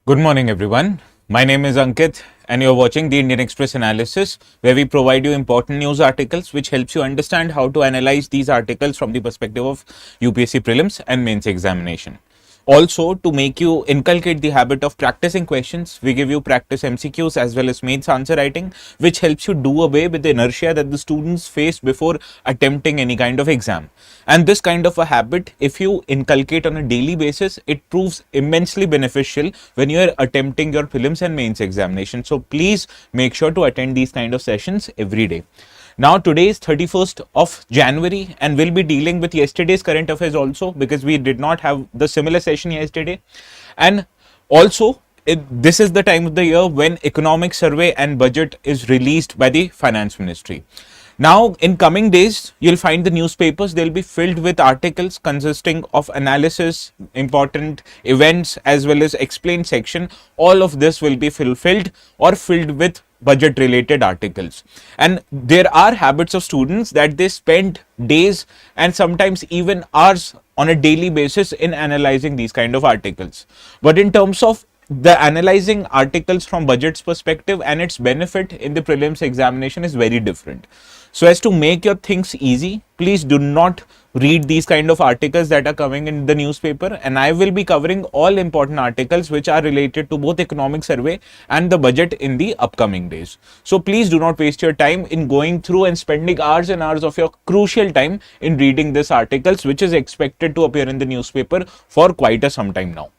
Good morning, everyone. My name is Ankit, and you're watching the Indian Express Analysis, where we provide you important news articles which helps you understand how to analyze these articles from the perspective of UPSC Prelims and Mains examination. Also, to make you inculcate the habit of practicing questions, we give you practice MCQs as well as mains answer writing, which helps you do away with the inertia that the students face before attempting any kind of exam. And this kind of a habit, if you inculcate on a daily basis, it proves immensely beneficial when you are attempting your prelims and mains examination. So please make sure to attend these kind of sessions every day. Now today is 31st of January and we'll be dealing with yesterday's current affairs also, because we did not have the similar session yesterday. And also this is the time of the year when economic survey and budget is released by the finance ministry. Now, in coming days, you'll find the newspapers, they'll be filled with articles consisting of analysis, important events, as well as explained section. All of this will be filled with budget related articles. And there are habits of students that they spend days and sometimes even hours on a daily basis in analyzing these kind of articles. But in terms of the analyzing articles from budget's perspective and its benefit in the prelims examination is very different. So as to make your things easy, please do not read these kind of articles that are coming in the newspaper, and I will be covering all important articles which are related to both economic survey and the budget in the upcoming days. So please do not waste your time in going through and spending hours and hours of your crucial time in reading these articles, which is expected to appear in the newspaper for quite some time now.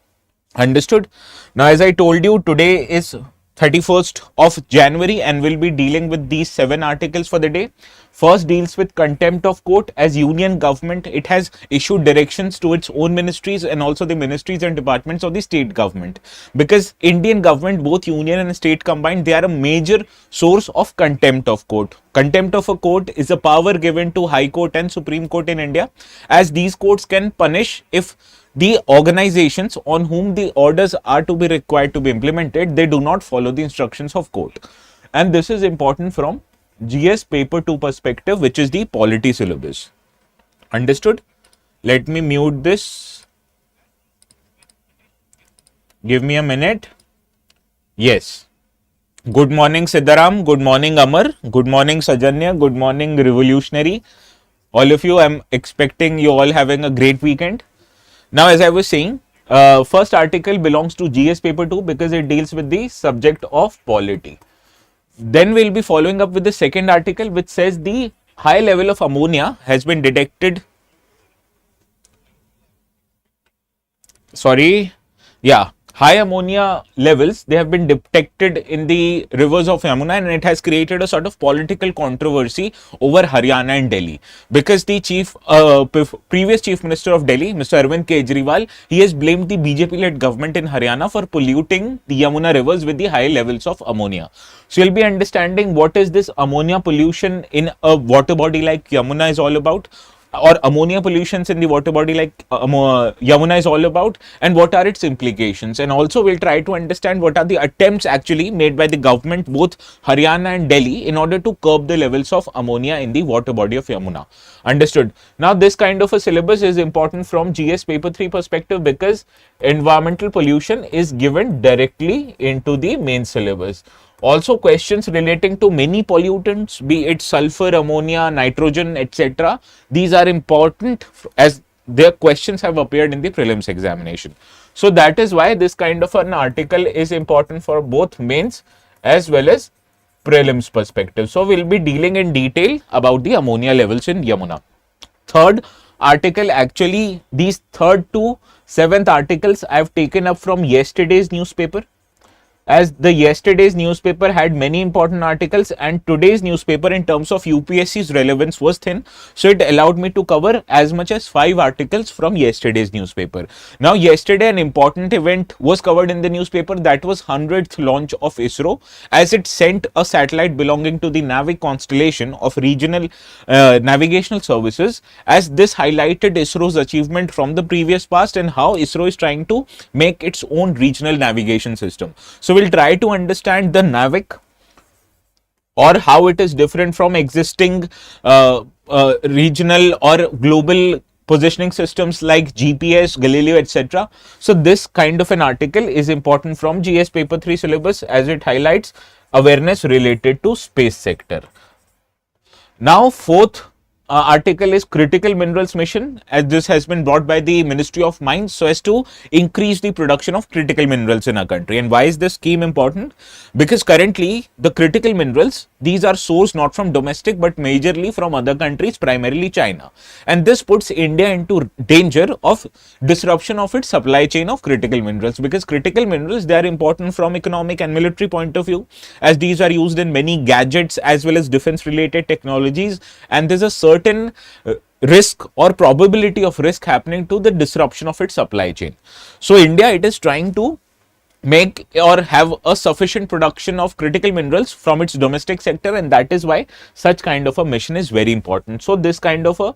Understood? Now, as I told you, today is 31st of January and we'll be dealing with these 7 articles for the day. First deals with contempt of court. As union government, it has issued directions to its own ministries and also the ministries and departments of the state government, because Indian government, both union and state combined, they are a major source of contempt of court. Contempt of a court is a power given to High Court and Supreme Court in India, as these courts can punish if the organizations on whom the orders are to be required to be implemented, they do not follow the instructions of court. And this is important from GS paper 2 perspective, which is the polity syllabus. Understood? Let me mute this. Give me a minute. Yes. Good morning Siddharam, good morning Amar, good morning Sajanya, good morning Revolutionary. All of you, I'm expecting you all having a great weekend. Now, as I was saying, first article belongs to GS paper 2 because it deals with the subject of polity. Then we'll be following up with the second article, which says the high level of ammonia has been detected. High ammonia levels, they have been detected in the rivers of Yamuna, and it has created a sort of political controversy over Haryana and Delhi, because the previous chief minister of Delhi, Mr. Arvind Kejriwal, he has blamed the BJP-led government in Haryana for polluting the Yamuna rivers with the high levels of ammonia. So you'll be understanding what is this ammonia pollution in a water body like Yamuna is all about, or ammonia pollutions in the water body like Yamuna is all about, and what are its implications. And also we'll try to understand what are the attempts actually made by the government, both Haryana and Delhi, in order to curb the levels of ammonia in the water body of Yamuna. Understood? Now this kind of a syllabus is important from GS paper 3 perspective, because environmental pollution is given directly into the main syllabus. Also, questions relating to many pollutants, be it sulfur, ammonia, nitrogen, etc. These are important as their questions have appeared in the prelims examination. So that is why this kind of an article is important for both mains as well as prelims perspective. So we'll be dealing in detail about the ammonia levels in Yamuna. Third article, actually these third to 7th articles I have taken up from yesterday's newspaper, as the yesterday's newspaper had many important articles and today's newspaper in terms of UPSC's relevance was thin. So it allowed me to cover as much as 5 articles from yesterday's newspaper. Now yesterday an important event was covered in the newspaper, that was 100th launch of ISRO, as it sent a satellite belonging to the NavIC constellation of regional navigational services, as this highlighted ISRO's achievement from the previous past and how ISRO is trying to make its own regional navigation system. So we'll try to understand the NavIC, or how it is different from existing regional or global positioning systems like GPS, Galileo, etc. So this kind of an article is important from GS paper 3 syllabus as it highlights awareness related to space sector. Now, fourth article is critical minerals mission, as this has been brought by the Ministry of Mines so as to increase the production of critical minerals in our country. And why is this scheme important? Because currently the critical minerals, these are sourced not from domestic but majorly from other countries, primarily China. And this puts India into danger of disruption of its supply chain of critical minerals, because critical minerals, they are important from economic and military point of view, as these are used in many gadgets as well as defense related technologies, and there's a certain risk or probability of risk happening to the disruption of its supply chain. So India, it is trying to make or have a sufficient production of critical minerals from its domestic sector, and that is why such kind of a mission is very important. So this kind of a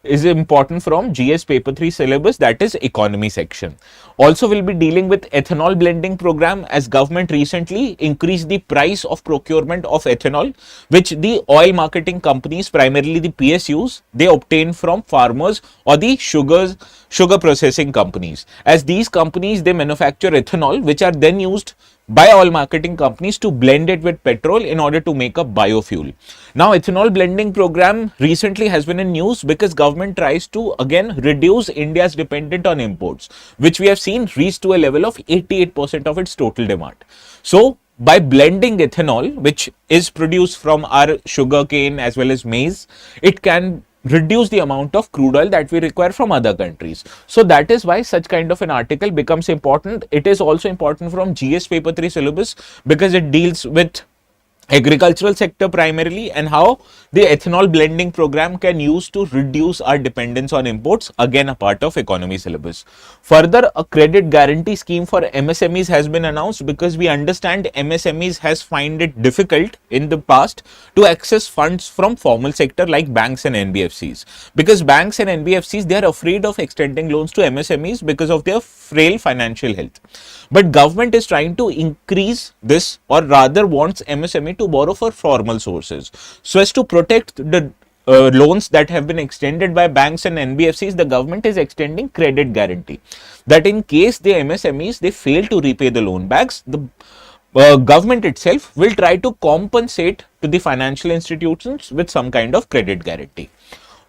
is important from GS paper 3 syllabus, that is economy section. Also we'll be dealing with ethanol blending program, as government recently increased the price of procurement of ethanol, which the oil marketing companies, primarily the PSUs, they obtain from farmers or the sugar processing companies, as these companies, they manufacture ethanol which are then used by oil marketing companies to blend it with petrol in order to make a biofuel. Now, ethanol blending program recently has been in news because government tries to again reduce India's dependence on imports, which we have seen reach to a level of 88% of its total demand. So, by blending ethanol, which is produced from our sugar cane as well as maize, it can reduce the amount of crude oil that we require from other countries. So that is why such kind of an article becomes important. It is also important from GS paper 3 syllabus because it deals with agricultural sector primarily and how the ethanol blending program can use to reduce our dependence on imports, again a part of economy syllabus. Further, a credit guarantee scheme for MSMEs has been announced because we understand MSMEs has find it difficult in the past to access funds from formal sector like banks and NBFCs, because banks and NBFCs, they are afraid of extending loans to MSMEs because of their frail financial health. But government is trying to increase this, or rather wants MSME to borrow for formal sources so as to protect the loans that have been extended by banks and NBFCs. The government is extending credit guarantee, that in case the MSMEs, they fail to repay the loan backs, the government itself will try to compensate to the financial institutions with some kind of credit guarantee.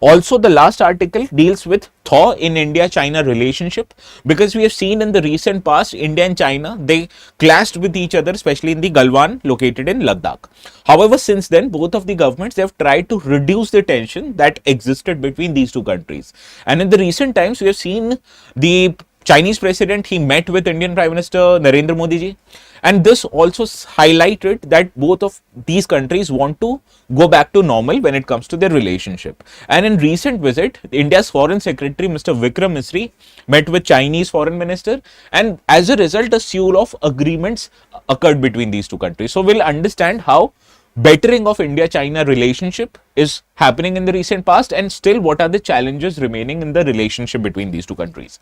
Also, the last article deals with thaw in India-China relationship, because we have seen in the recent past India and China, they clashed with each other, especially in the Galwan located in Ladakh. However, since then both of the governments, they have tried to reduce the tension that existed between these two countries. And in the recent times we have seen the Chinese president, he met with Indian Prime Minister Narendra Modi ji, and this also highlighted that both of these countries want to go back to normal when it comes to their relationship. And in recent visit, India's Foreign Secretary Mr. Vikram Misri met with Chinese Foreign Minister, and as a result a slew of agreements occurred between these two countries. So we'll understand how bettering of India-China relationship is happening in the recent past, and still what are the challenges remaining in the relationship between these two countries.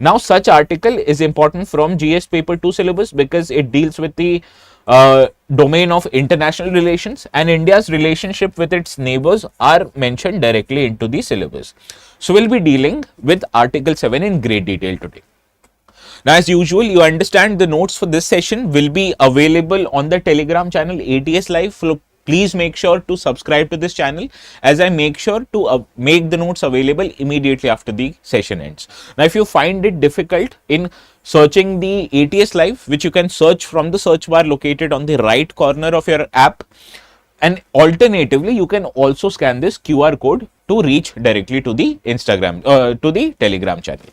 Now, such article is important from GS paper 2 syllabus because it deals with the domain of international relations, and India's relationship with its neighbors are mentioned directly into the syllabus. So we'll be dealing with article 7 in great detail today. Now, as usual, you understand the notes for this session will be available on the Telegram channel ATS Live. Please make sure to subscribe to this channel, as I make sure to make the notes available immediately after the session ends. Now, if you find it difficult in searching the ATS Live, which you can search from the search bar located on the right corner of your app, and alternatively, you can also scan this QR code to reach directly to the to the Telegram channel.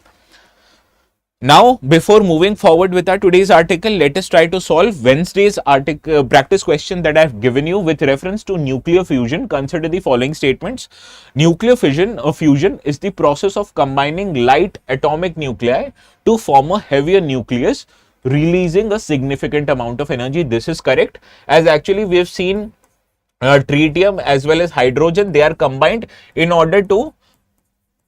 Now, before moving forward with our today's article, let us try to solve Wednesday's article practice question that I have given you with reference to nuclear fusion. Consider the following statements. Nuclear fission or fusion is the process of combining light atomic nuclei to form a heavier nucleus, releasing a significant amount of energy. This is correct, as actually we have seen tritium as well as hydrogen, they are combined in order to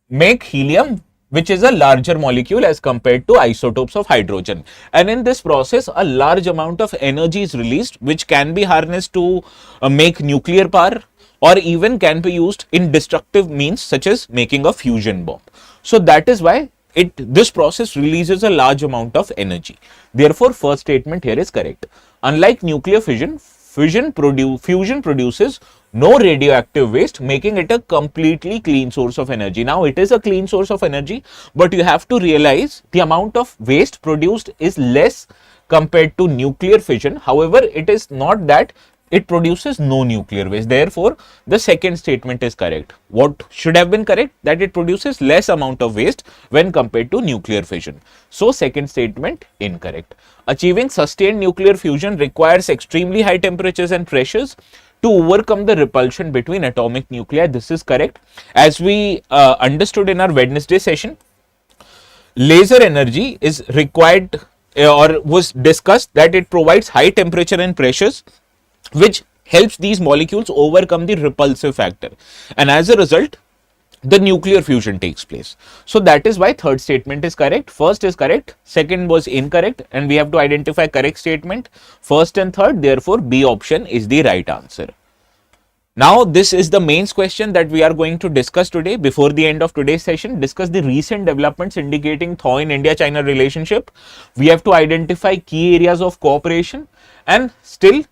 make helium, which is a larger molecule as compared to isotopes of hydrogen. And in this process, a large amount of energy is released, which can be harnessed to make nuclear power, or even can be used in destructive means such as making a fusion bomb. So that is why this process releases a large amount of energy. Therefore, first statement here is correct. Unlike nuclear fission, fusion produces no radioactive waste, making it a completely clean source of energy. Now, it is a clean source of energy, but you have to realize the amount of waste produced is less compared to nuclear fission. However, it is not that it produces no nuclear waste. Therefore, the second statement is correct. What should have been correct? That it produces less amount of waste when compared to nuclear fission. So, second statement incorrect. Achieving sustained nuclear fusion requires extremely high temperatures and pressures to overcome the repulsion between atomic nuclei. This is correct. As we understood in our Wednesday session, laser energy is required or was discussed that it provides high temperature and pressures which helps these molecules overcome the repulsive factor, and as a result the nuclear fusion takes place. So that is why third statement is correct. First is correct, second was incorrect, and we have to identify correct statement, first and third. Therefore, B option is the right answer. Now, this is the mains question that we are going to discuss today. Before the end of today's session, discuss the recent developments indicating thaw in India-China relationship. We have to identify key areas of cooperation and still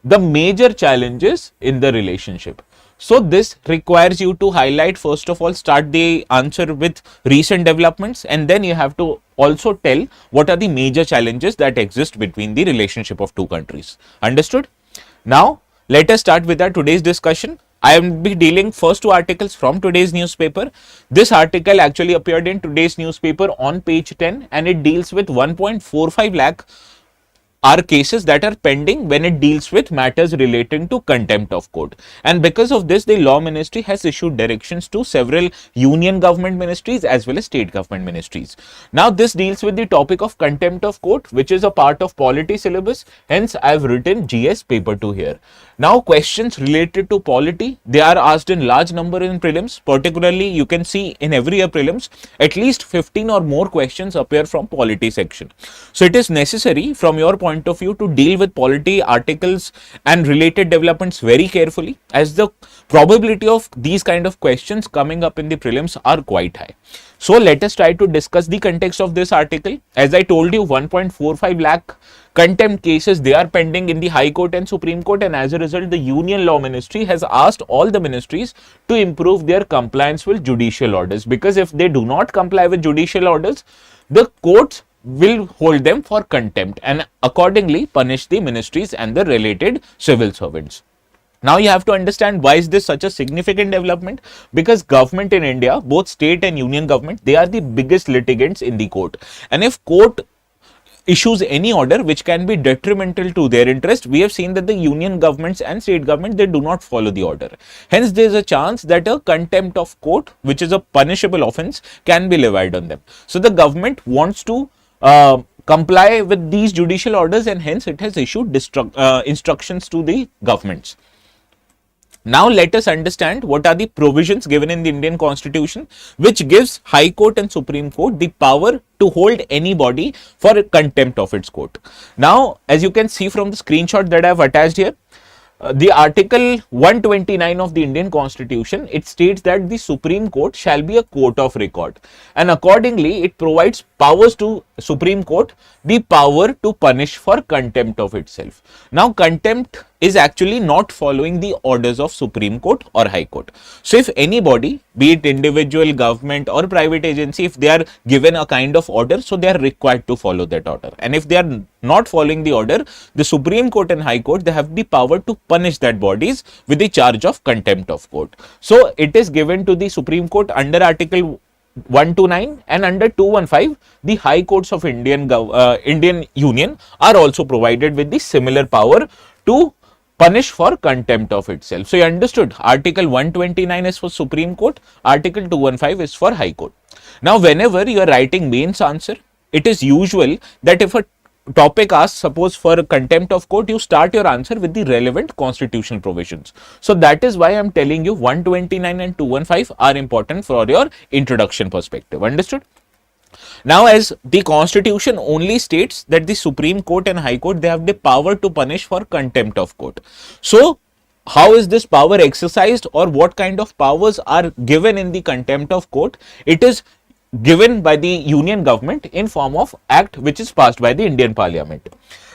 the major challenges in the relationship. So this requires you to highlight, first of all, start the answer with recent developments, and then you have to also tell what are the major challenges that exist between the relationship of two countries. Understood? Now, let us start with our today's discussion. I will be dealing first two articles from today's newspaper. This article actually appeared in today's newspaper on page 10, and it deals with 1.45 lakh are cases that are pending when it deals with matters relating to contempt of court. And because of this, the law ministry has issued directions to several union government ministries as well as state government ministries. Now, this deals with the topic of contempt of court, which is a part of polity syllabus. Hence, I have written GS paper 2 here. Now, questions related to polity, they are asked in large number in prelims. Particularly, you can see in every year prelims, at least 15 or more questions appear from polity section. So, it is necessary from your point of view to deal with polity articles and related developments very carefully, as the probability of these kind of questions coming up in the prelims are quite high. So, let us try to discuss the context of this article. As I told you, 1.45 lakh contempt cases, they are pending in the High Court and Supreme Court, and as a result, the Union Law Ministry has asked all the ministries to improve their compliance with judicial orders, because if they do not comply with judicial orders, the courts will hold them for contempt and accordingly punish the ministries and the related civil servants. Now, you have to understand why is this such a significant development, because government in India, both state and union government, they are the biggest litigants in the court, and if court issues any order which can be detrimental to their interest, we have seen that the union governments and state government, they do not follow the order. Hence, there is a chance that a contempt of court, which is a punishable offence, can be levied on them. So, the government wants to comply with these judicial orders, and hence it has issued instructions to the governments. Now, let us understand what are the provisions given in the Indian Constitution which gives High Court and Supreme Court the power to hold anybody for contempt of its court. Now, as you can see from the screenshot that I have attached here, the article 129 of the Indian Constitution, it states that the Supreme Court shall be a court of record, and accordingly it provides powers to Supreme Court, the power to punish for contempt of itself. Now, contempt is actually not following the orders of Supreme Court or High Court. So, if anybody, be it individual, government or private agency, if they are given a kind of order, so they are required to follow that order, and if they are not following the order, the Supreme Court and High Court, they have the power to punish that bodies with the charge of contempt of court. So, it is given to the Supreme Court under Article 129, and under 215, the High Courts of Indian Union are also provided with the similar power to punish for contempt of itself. So, you understood, Article 129 is for Supreme Court, Article 215 is for High Court. Now, whenever you are writing mains answer, it is usual that if a topic asks, suppose for contempt of court, you start your answer with the relevant constitutional provisions. So, that is why I am telling you 129 and 215 are important for your introduction perspective. Understood? Now, as the Constitution only states that the Supreme Court and High Court, they have the power to punish for contempt of court. So, how is this power exercised, or what kind of powers are given in the contempt of court? It is given by the Union government in form of act which is passed by the Indian Parliament.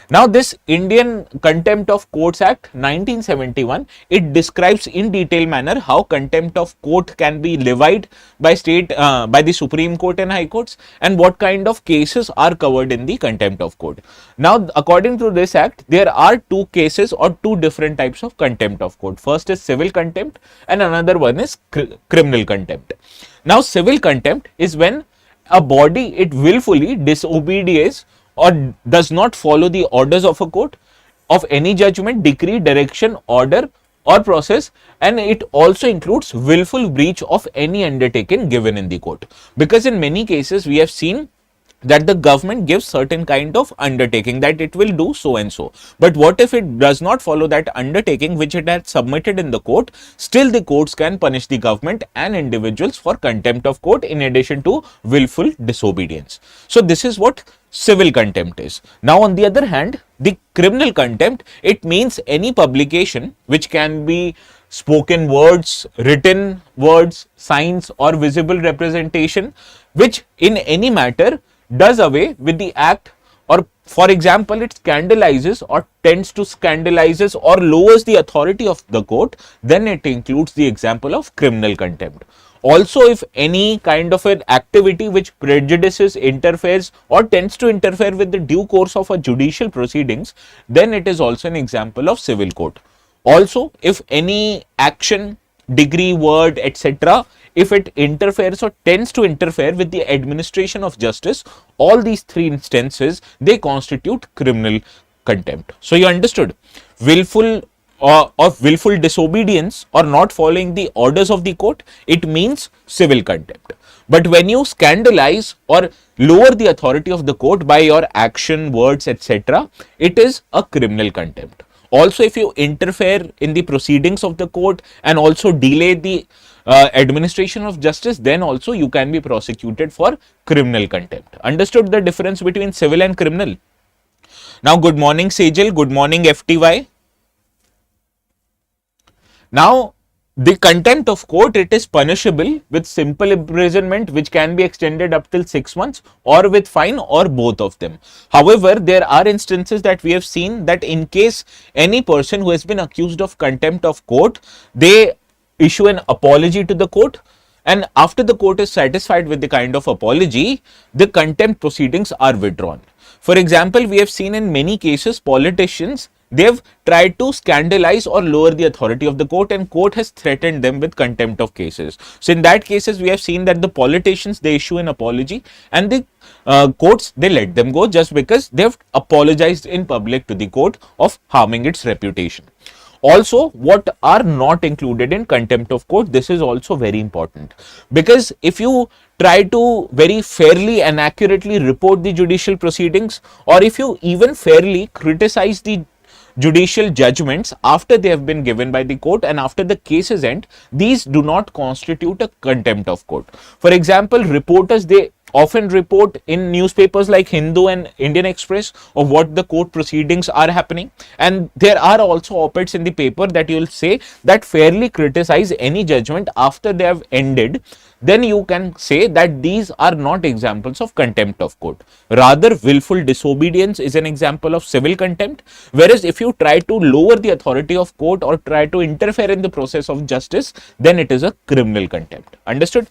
Now this Indian Contempt of Courts Act 1971, it describes in detailed manner how contempt of court can be levied by by the Supreme Court and High Courts, and what kind of cases are covered in the contempt of court. Now according to this act, there are two cases or two different types of contempt of court. First is civil contempt and another one is criminal contempt. Now civil contempt is when a body it willfully disobeys or does not follow the orders of a court of any judgment, decree, direction, order or process, and it also includes willful breach of any undertaking given in the court. Because in many cases we have seen that the government gives certain kind of undertaking that it will do so and so, but what if it does not follow that undertaking which it had submitted in the court? Still the courts can punish the government and individuals for contempt of court in addition to willful disobedience. So this is what civil contempt is. Now on the other hand, the criminal contempt, it means any publication which can be spoken words, written words, signs or visible representation which in any matter does away with the act, or for example it scandalizes or tends to scandalizes or lowers the authority of the court, then it includes the example of criminal contempt. Also, if any kind of an activity which prejudices, interferes or tends to interfere with the due course of a judicial proceedings, then it is also an example of civil court. Also, if any action, degree, word, etc., if it interferes or tends to interfere with the administration of justice, all these three instances, they constitute criminal contempt. So you understood, willful or willful disobedience or not following the orders of the court, it means civil contempt. But when you scandalize or lower the authority of the court by your action, words, etc., it is a criminal contempt. Also, if you interfere in the proceedings of the court and also delay the administration of justice, then also you can be prosecuted for criminal contempt. Understood the difference between civil and criminal? Now, good morning Sejal, good morning FTY. Now, the contempt of court, it is punishable with simple imprisonment which can be extended up till 6 months or with fine or both of them. However, there are instances that we have seen that in case any person who has been accused of contempt of court, they issue an apology to the court, and after the court is satisfied with the kind of apology, the contempt proceedings are withdrawn. For example, we have seen in many cases politicians, they have tried to scandalize or lower the authority of the court, and court has threatened them with contempt of cases. So in that cases, we have seen that the politicians, they issue an apology and the courts, they let them go just because they have apologized in public to the court of harming its reputation. Also, what are not included in contempt of court, this is also very important, because if you try to very fairly and accurately report the judicial proceedings, or if you even fairly criticize the judicial judgments after they have been given by the court and after the cases end, these do not constitute a contempt of court. For example, reporters, they often report in newspapers like Hindu and Indian Express of what the court proceedings are happening, and there are also op-eds in the paper that you will say that fairly criticize any judgment after they have ended, then you can say that these are not examples of contempt of court. Rather, willful disobedience is an example of civil contempt, whereas if you try to lower the authority of court or try to interfere in the process of justice, then it is a criminal contempt. Understood?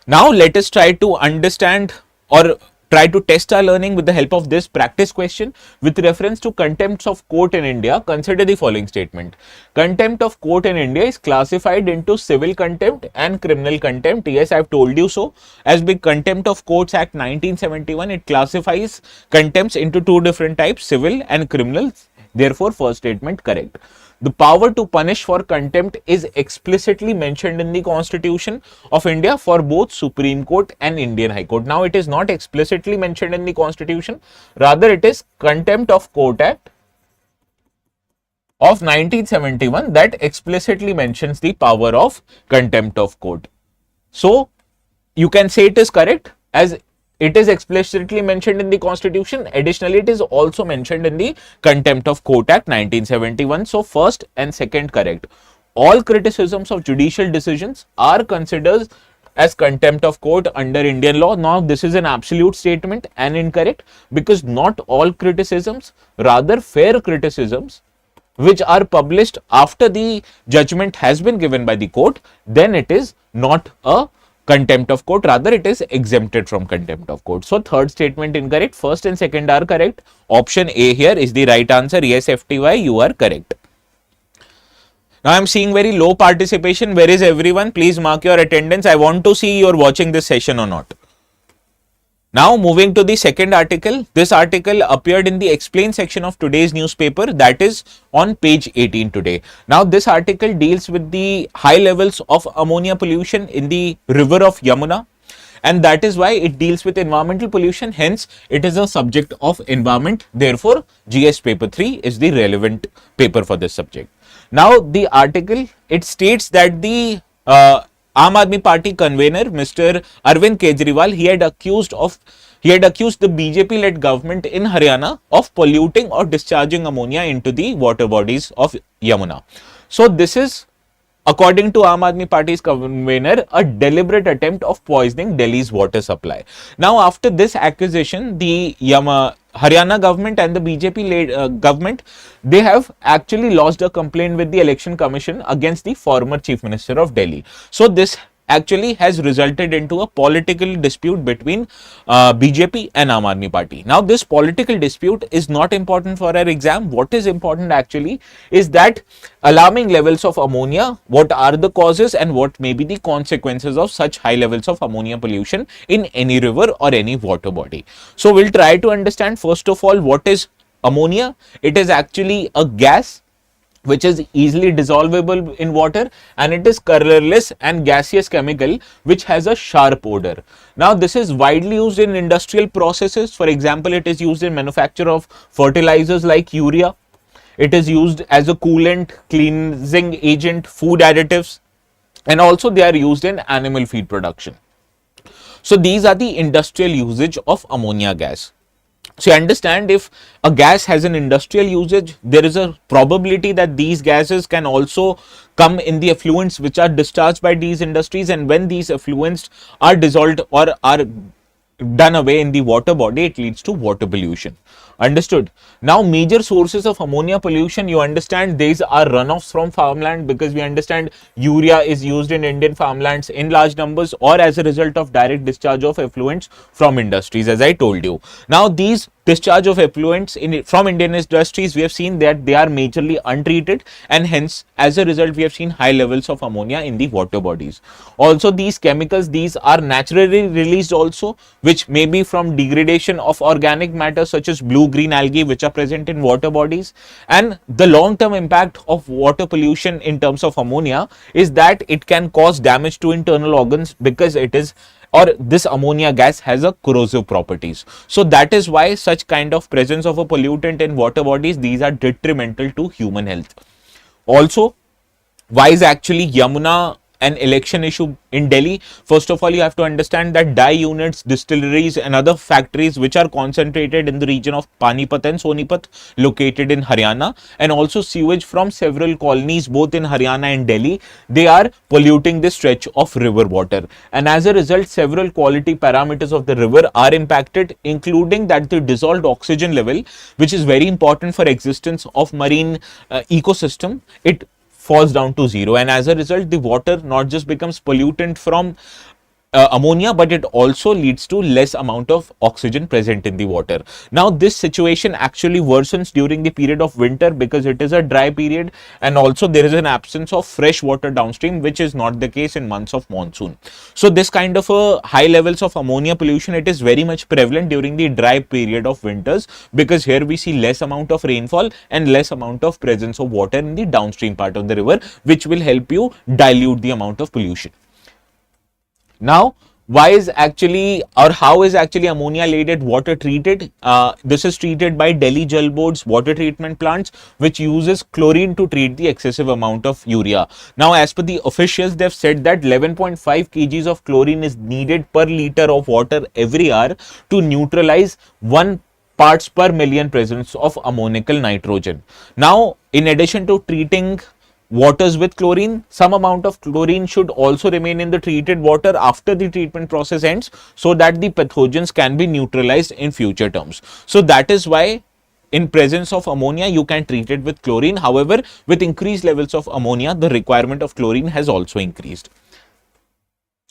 Now let us try to understand or try to test our learning with the help of this practice question with reference to contempts of court in India. Consider the following statement. Contempt of court in India is classified into civil contempt and criminal contempt. Yes, I have told you so. As the Contempt of Courts Act 1971, it classifies contempts into two different types, civil and criminal. Therefore, first statement correct. The power to punish for contempt is explicitly mentioned in the Constitution of India for both Supreme Court and Indian High Court. Now, it is not explicitly mentioned in the Constitution. Rather, it is Contempt of Court Act of 1971 that explicitly mentions the power of contempt of court. So, you can say it is correct as it is explicitly mentioned in the Constitution. Additionally, it is also mentioned in the Contempt of Court Act 1971. So, first and second correct. All criticisms of judicial decisions are considered as contempt of court under Indian law. Now, this is an absolute statement and incorrect, because not all criticisms, rather fair criticisms, which are published after the judgment has been given by the court, then it is not a contempt of court, rather it is exempted from contempt of court. So, third statement incorrect, first and second are correct. Option A here is the right answer. Yes, FTY, you are correct. Now, I am seeing very low participation. Where is everyone? Please mark your attendance. I want to see you are watching this session or not. Now, moving to the second article. This article appeared in the explain section of today's newspaper, that is on page 18 today. Now, this article deals with the high levels of ammonia pollution in the river of Yamuna, and that is why it deals with environmental pollution. Hence, it is a subject of environment. Therefore, GS paper 3 is the relevant paper for this subject. Now, the article, it states that the Aam Aadmi Party convener, Mr. Arvind Kejriwal, he had accused the BJP-led government in Haryana of polluting or discharging ammonia into the water bodies of Yamuna. So, this is, according to Aam Aadmi Party's convener, a deliberate attempt of poisoning Delhi's water supply. Now, after this accusation, the Haryana government and the BJP government, they have actually lodged a complaint with the Election Commission against the former Chief Minister of Delhi. So, this actually has resulted into a political dispute between BJP and Aam Aadmi Party. Now, this political dispute is not important for our exam. What is important actually is that alarming levels of ammonia, what are the causes and what may be the consequences of such high levels of ammonia pollution in any river or any water body. So, we'll try to understand first of all what is ammonia. It is actually a gas which is easily dissolvable in water, and it is colorless and gaseous chemical which has a sharp odor. Now, this is widely used in industrial processes. For example, it is used in manufacture of fertilizers like urea. It is used as a coolant, cleansing agent, food additives, and also they are used in animal feed production. So, these are the industrial usage of ammonia gas. So, you understand, if a gas has an industrial usage, there is a probability that these gases can also come in the effluents which are discharged by these industries, and when these effluents are dissolved or are done away in the water body, it leads to water pollution. Understood? Now, major sources of ammonia pollution, you understand, these are runoffs from farmland, because we understand urea is used in Indian farmlands in large numbers, or as a result of direct discharge of effluents from industries, as I told you. Now, these discharge of effluents from Indian industries, we have seen that they are majorly untreated, and hence as a result we have seen high levels of ammonia in the water bodies. Also, these chemicals, these are naturally released also, which may be from degradation of organic matter such as blue-green algae which are present in water bodies. And the long-term impact of water pollution in terms of ammonia is that it can cause damage to internal organs, because it is, or this ammonia gas has a corrosive properties. So, that is why such kind of presence of a pollutant in water bodies, these are detrimental to human health. Also, why is actually Yamuna an election issue in Delhi? First of all, you have to understand that dye units, distilleries and other factories which are concentrated in the region of Panipat and Sonipat located in Haryana, and also sewage from several colonies both in Haryana and Delhi, they are polluting this stretch of river water, and as a result several quality parameters of the river are impacted, including that the dissolved oxygen level, which is very important for existence of marine ecosystem, it falls down to zero, and as a result the water not just becomes pollutant from ammonia, but it also leads to less amount of oxygen present in the water. Now, this situation actually worsens during the period of winter, because it is a dry period, and also there is an absence of fresh water downstream, which is not the case in months of monsoon. So, this kind of high levels of ammonia pollution, it is very much prevalent during the dry period of winters, because here we see less amount of rainfall and less amount of presence of water in the downstream part of the river, which will help you dilute the amount of pollution. Now, why is actually, or how is actually ammonia laden water treated? This is treated by Delhi Jal Board's water treatment plants, which uses chlorine to treat the excessive amount of urea. Now, as per the officials, they have said that 11.5 kgs of chlorine is needed per liter of water every hour to neutralize 1 parts per million presence of ammonical nitrogen. Now, in addition to treating waters with chlorine. Some amount of chlorine should also remain in the treated water after the treatment process ends, so that the pathogens can be neutralized in future terms. So that is why in presence of ammonia you can treat it with chlorine. However, with increased levels of ammonia, the requirement of chlorine has also increased.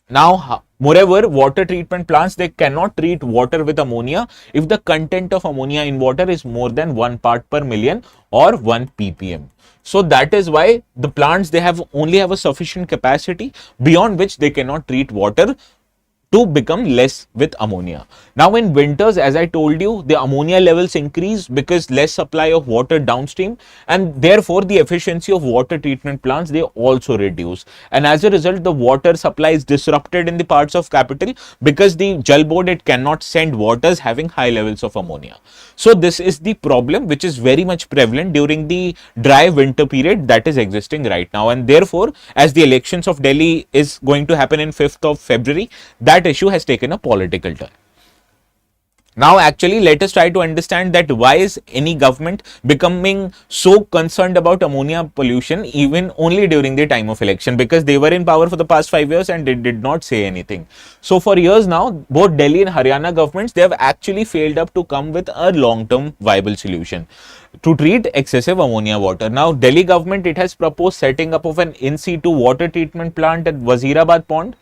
Now, moreover, water treatment plants, they cannot treat water with ammonia if the content of ammonia in water is more than 1 part per million or 1 ppm. So that is why the plants, they only have a sufficient capacity beyond which they cannot treat water to become less with ammonia. Now in winters, as I told you, the ammonia levels increase because less supply of water downstream, and therefore the efficiency of water treatment plants, they also reduce, and as a result the water supply is disrupted in the parts of capital because the Jal board, it cannot send waters having high levels of ammonia. So this is the problem which is very much prevalent during the dry winter period that is existing right now, and therefore as the elections of Delhi is going to happen in 5th of February, that issue has taken a political turn. Now actually let us try to understand that why is any government becoming so concerned about ammonia pollution even only during the time of election, because they were in power for the past 5 years and they did not say anything. So for years now, both Delhi and Haryana governments, they have actually failed up to come with a long-term viable solution to treat excessive ammonia water. Now Delhi government, it has proposed setting up of an in situ water treatment plant at Wazirabad Pond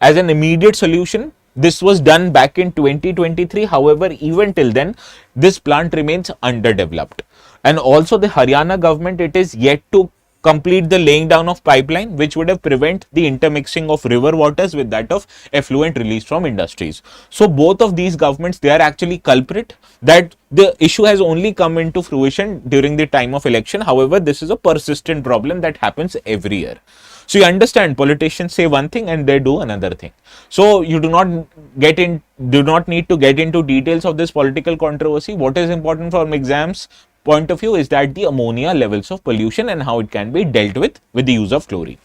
as an immediate solution. This was done back in 2023. However, even till then, this plant remains underdeveloped. And also the Haryana government, it is yet to complete the laying down of pipeline, which would have prevent the intermixing of river waters with that of effluent released from industries. So both of these governments, they are actually culprit that the issue has only come into fruition during the time of election. However, this is a persistent problem that happens every year. So you understand, politicians say one thing and they do another thing. So you do not need to get into details of this political controversy. What is important from exams point of view is that the ammonia levels of pollution and how it can be dealt with the use of chlorine.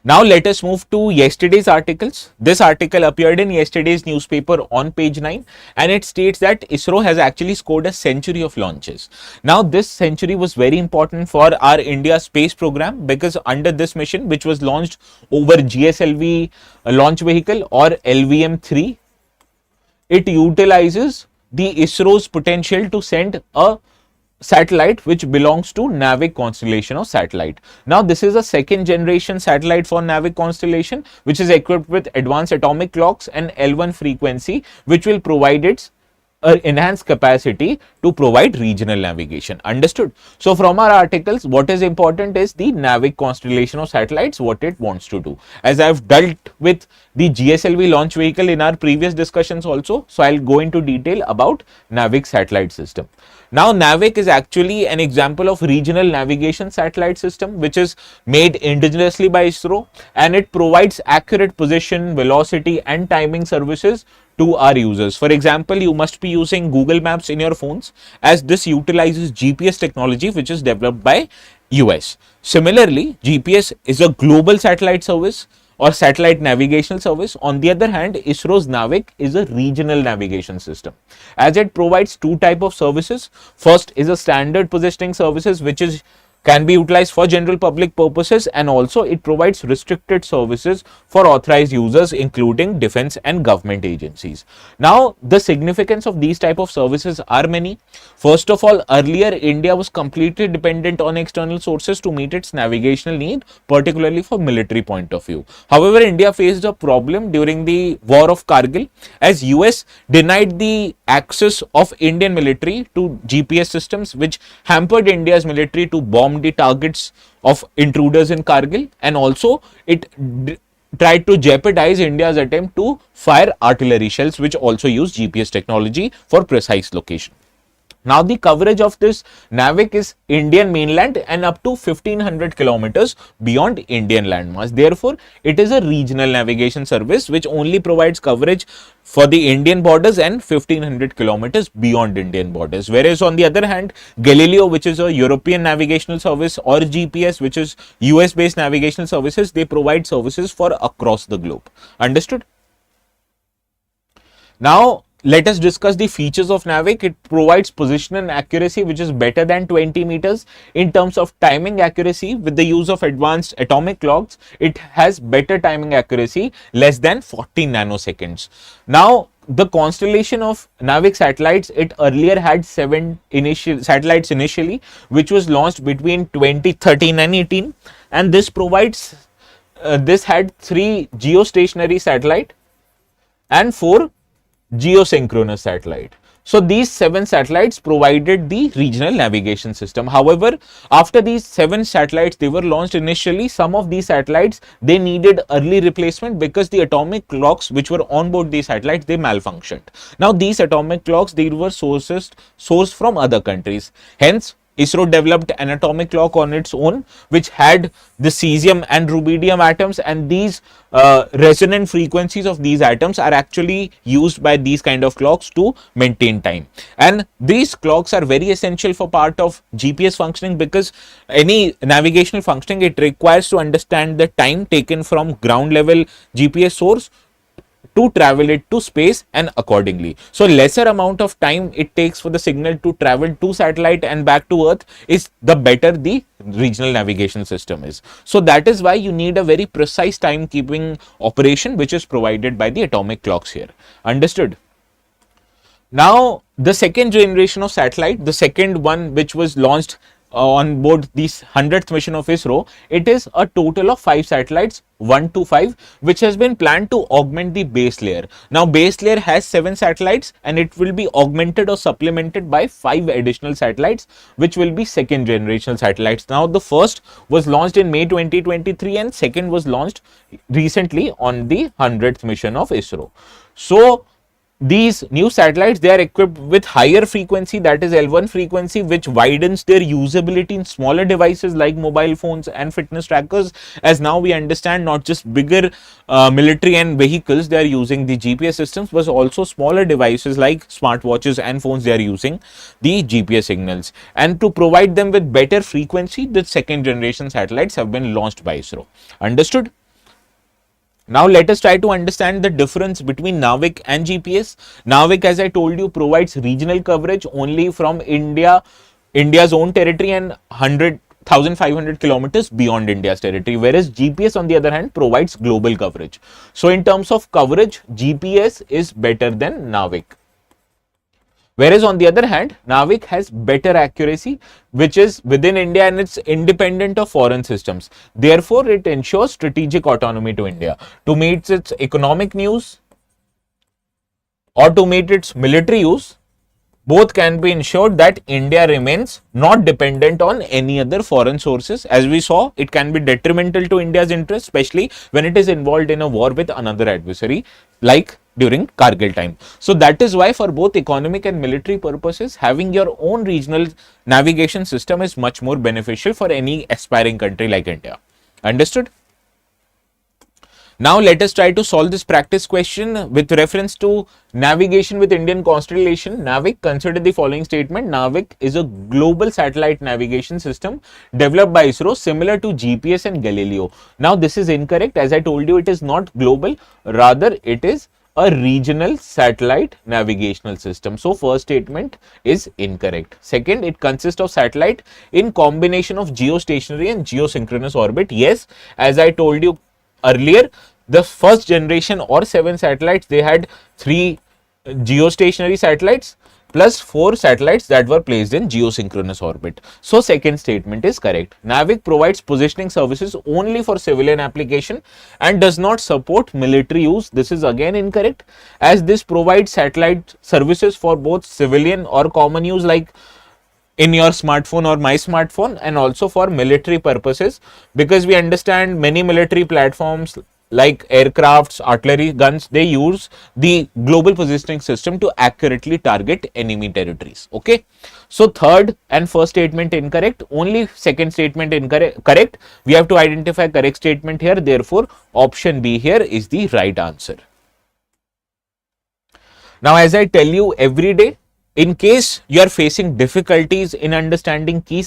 Now let us move to yesterday's articles. This article appeared in yesterday's newspaper on page 9, and it states that ISRO has actually scored a century of launches. Now this century was very important for our India space program, because under this mission, which was launched over GSLV launch vehicle or LVM-3, it utilizes the ISRO's potential to send a satellite which belongs to NavIC constellation of satellite. Now this is a second generation satellite for NavIC constellation, which is equipped with advanced atomic clocks and L1 frequency, which will provide its enhanced capacity to provide regional navigation. Understood? So from our articles, what is important is the NavIC constellation of satellites, what it wants to do. As I have dealt with the GSLV launch vehicle in our previous discussions also, so I'll go into detail about NavIC satellite system. Now NavIC is actually an example of regional navigation satellite system which is made indigenously by ISRO, and it provides accurate position, velocity and timing services to our users. For example, you must be using Google Maps in your phones, as this utilizes GPS technology which is developed by US. Similarly, GPS is a global satellite service or satellite navigational service. On the other hand, ISRO's NavIC is a regional navigation system, as it provides two types of services. First is a standard positioning services which can be utilized for general public purposes, and also it provides restricted services for authorized users including defense and government agencies. Now the significance of these type of services are many. First of all, earlier India was completely dependent on external sources to meet its navigational need, particularly for military point of view. However, India faced a problem during the war of Kargil, as US denied the access of Indian military to GPS systems, which hampered India's military to bomb the targets of intruders in Kargil, and also it tried to jeopardize India's attempt to fire artillery shells which also use GPS technology for precise location. Now the coverage of this NavIC is Indian mainland and up to 1500 kilometers beyond Indian landmass. Therefore, it is a regional navigation service which only provides coverage for the Indian borders and 1500 kilometers beyond Indian borders. Whereas on the other hand, Galileo, which is a European navigational service, or GPS, which is US based navigational services, they provide services for across the globe. Understood? Now let us discuss the features of NavIC. It provides position and accuracy which is better than 20 meters. In terms of timing accuracy, with the use of advanced atomic clocks, it has better timing accuracy, less than 40 nanoseconds. Now, the constellation of NavIC satellites, it earlier had 7 initial satellites initially, which was launched between 2013 and 18, and this provides this had 3 geostationary satellite and 4 geosynchronous satellite. So these 7 satellites provided the regional navigation system. However, after these 7 satellites, they were launched initially, some of these satellites, they needed early replacement because the atomic clocks which were on board these satellites, they malfunctioned. Now these atomic clocks, they were sourced from other countries. Hence, ISRO developed an atomic clock on its own, which had the cesium and rubidium atoms, and these resonant frequencies of these atoms are actually used by these kind of clocks to maintain time. And these clocks are very essential for part of GPS functioning, because any navigational functioning, it requires to understand the time taken from ground level GPS source to travel it to space and accordingly. So lesser amount of time it takes for the signal to travel to satellite and back to Earth is the better the regional navigation system is. So that is why you need a very precise timekeeping operation which is provided by the atomic clocks here. Understood? Now the second generation of satellite, the second one which was launched on board this 100th mission of ISRO, it is a total of 5 satellites, 1 to 5, which has been planned to augment the base layer. Now base layer has 7 satellites and it will be augmented or supplemented by 5 additional satellites, which will be second generation satellites. Now the first was launched in May 2023 and second was launched recently on the 100th mission of ISRO. So these new satellites, they are equipped with higher frequency, that is L1 frequency, which widens their usability in smaller devices like mobile phones and fitness trackers, as now we understand not just bigger military and vehicles they are using the GPS systems, but also smaller devices like smartwatches and phones, they are using the GPS signals. And to provide them with better frequency, the second generation satellites have been launched by ISRO. Understood? Now let us try to understand the difference between NavIC and GPS. NavIC, as I told you, provides regional coverage only from India's own territory and 1,500 kilometers beyond India's territory, whereas GPS on the other hand provides global coverage. So in terms of coverage, GPS is better than NavIC. Whereas on the other hand, NavIC has better accuracy, which is within India and it's independent of foreign systems. Therefore, it ensures strategic autonomy to India. To meet its economic needs or to meet its military use, both can be ensured that India remains not dependent on any other foreign sources. As we saw, it can be detrimental to India's interest, especially when it is involved in a war with another adversary, like during Kargil time. So that is why for both economic and military purposes, having your own regional navigation system is much more beneficial for any aspiring country like India. Understood? Now let us try to solve this practice question with reference to navigation with Indian constellation. NavIC, consider the following statement. NavIC is a global satellite navigation system developed by ISRO similar to GPS and Galileo. Now this is incorrect. As I told you, it is not global, rather it is a regional satellite navigational system. So first statement is incorrect. Second, it consists of satellite in combination of geostationary and geosynchronous orbit. Yes, as I told you earlier, the first generation or 7 satellites, they had 3 geostationary satellites plus 4 satellites that were placed in geosynchronous orbit. So second statement is correct. NavIC provides positioning services only for civilian application and does not support military use. This is again incorrect, as this provides satellite services for both civilian or common use like in your smartphone or my smartphone, and also for military purposes, because we understand many military platforms like aircrafts, artillery guns, they use the global positioning system to accurately target enemy territories. Okay, so third and first statement incorrect, only second statement correct. We have to identify correct statement here, therefore option B here is the right answer. Now as I tell you every day, in case you are facing difficulties in understanding key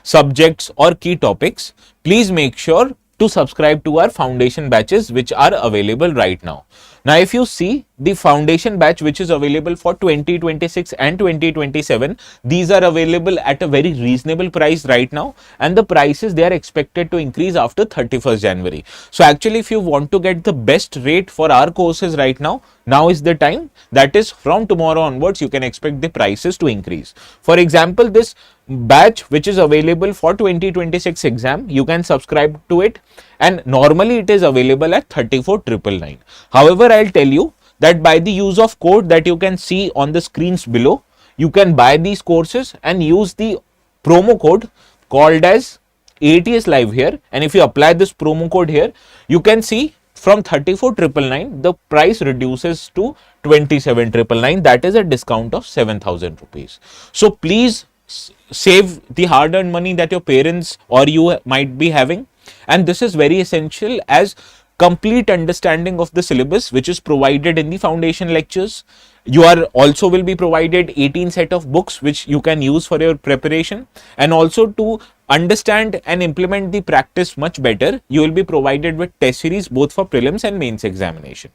subjects or key topics, please make sure to subscribe to our foundation batches which are available right now. Now, if you see the foundation batch which is available for 2026 and 2027, these are available at a very reasonable price right now, and the prices they are expected to increase after 31st January. So actually, if you want to get the best rate for our courses right now is the time. That is, from tomorrow onwards, you can expect the prices to increase. For example, this batch which is available for 2026 exam, you can subscribe to it, and normally it is available at 34,999. However, I'll tell you that by the use of code that you can see on the screens below, you can buy these courses and use the promo code called as ATS Live here, and if you apply this promo code here, you can see from 34,999 the price reduces to 27,999. That is a discount of 7,000 rupees. So please save the hard-earned money that your parents or you might be having, and this is very essential as complete understanding of the syllabus which is provided in the foundation lectures. You are also will be provided 18 set of books which you can use for your preparation, and also to understand and implement the practice much better, you will be provided with test series both for prelims and mains examination.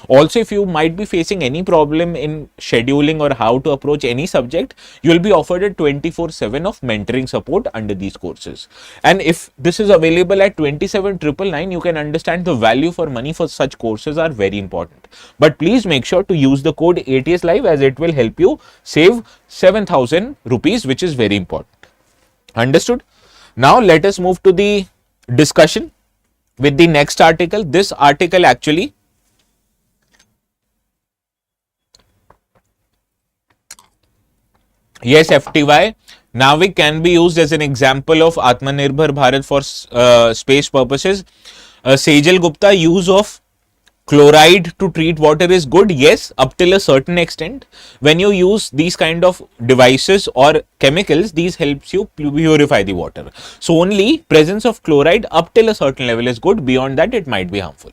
Also, if you might be facing any problem in scheduling or how to approach any subject, you will be offered a 24/7 of mentoring support under these courses. And if this is available at 27,999, you can understand the value for money for such courses are very important. But please make sure to use the code ATS Live, as it will help you save 7,000 rupees, which is very important. Understood? Now let us move to the discussion with the next article. This article actually yes, FTY, NavIC can be used as an example of Atmanirbhar Bharat for space purposes. Sejal Gupta, use of chloride to treat water is good, yes, up till a certain extent. When you use these kind of devices or chemicals, these helps you purify the water. So only presence of chloride up till a certain level is good, beyond that it might be harmful.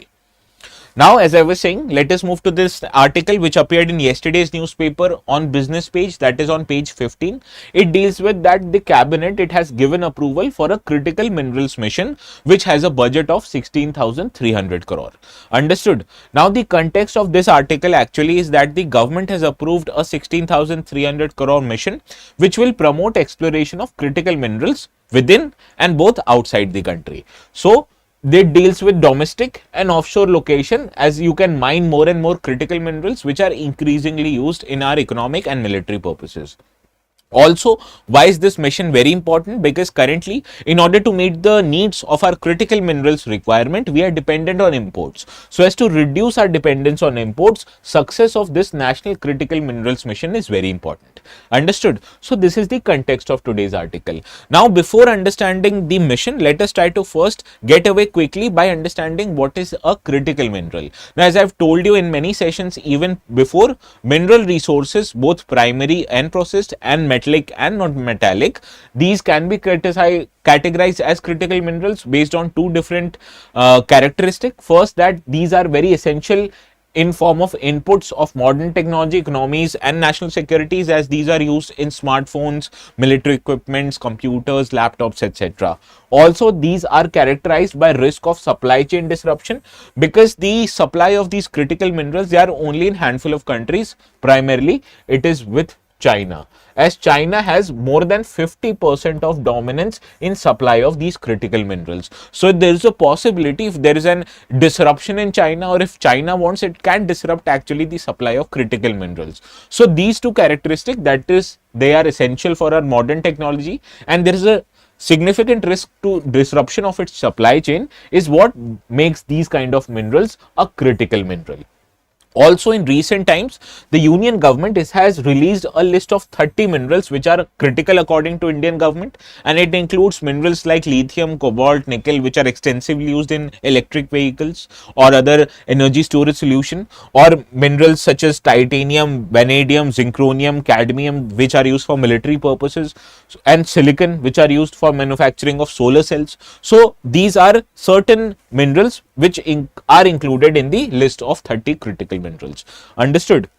Now, as I was saying, let us move to this article which appeared in yesterday's newspaper on business page, that is on page 15. It deals with that the cabinet, it has given approval for a critical minerals mission which has a budget of 16,300 crore. Understood? Now, the context of this article actually is that the government has approved a 16,300 crore mission which will promote exploration of critical minerals within and both outside the country. So, it deals with domestic and offshore location, as you can mine more and more critical minerals which are increasingly used in our economic and military purposes. Also, why is this mission very important? Because currently, in order to meet the needs of our critical minerals requirement, we are dependent on imports. So as to reduce our dependence on imports, success of this national critical minerals mission is very important. Understood? So this is the context of today's article. Now, before understanding the mission, let us try to first get away quickly by understanding what is a critical mineral. Now, as I've told you in many sessions even before, mineral resources, both primary and processed and metallic and non-metallic, these can be categorized as critical minerals based on two different characteristics. First, that these are very essential in form of inputs of modern technology, economies and national securities, as these are used in smartphones, military equipments, computers, laptops, etc. Also, these are characterized by risk of supply chain disruption, because the supply of these critical minerals, they are only in handful of countries. Primarily, it is with China, as China has more than 50% of dominance in supply of these critical minerals. So there is a possibility, if there is an disruption in China, or if China wants, it can disrupt actually the supply of critical minerals. So these two characteristics, that is, they are essential for our modern technology, and there is a significant risk to disruption of its supply chain, is what makes these kind of minerals a critical mineral. Also, in recent times, the Union government has released a list of 30 minerals which are critical according to Indian government, and it includes minerals like lithium, cobalt, nickel, which are extensively used in electric vehicles or other energy storage solution, or minerals such as titanium, vanadium, zinc-rhonium, cadmium, which are used for military purposes, and silicon, which are used for manufacturing of solar cells. So these are certain minerals which are included in the list of 30 critical minerals. Understood?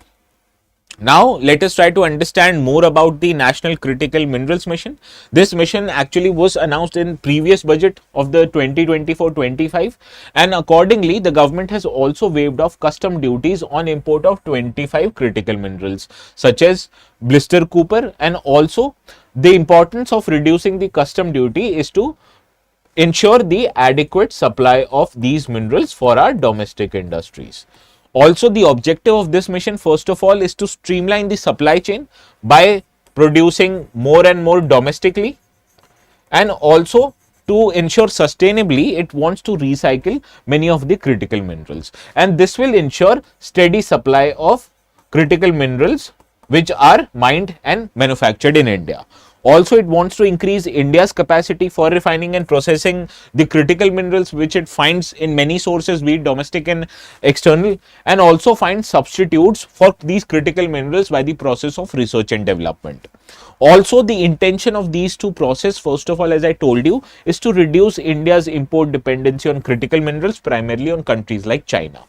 Now, let us try to understand more about the National Critical Minerals Mission. This mission actually was announced in previous budget of the 2024-25, and accordingly, the government has also waived off custom duties on import of 25 critical minerals such as blister copper, and also the importance of reducing the custom duty is to ensure the adequate supply of these minerals for our domestic industries. Also, the objective of this mission, first of all, is to streamline the supply chain by producing more and more domestically, and also to ensure sustainably, it wants to recycle many of the critical minerals, and this will ensure steady supply of critical minerals which are mined and manufactured in India. Also, it wants to increase India's capacity for refining and processing the critical minerals which it finds in many sources, be it domestic and external, and also find substitutes for these critical minerals by the process of research and development. Also, the intention of these two processes, first of all, as I told you, is to reduce India's import dependency on critical minerals, primarily on countries like China.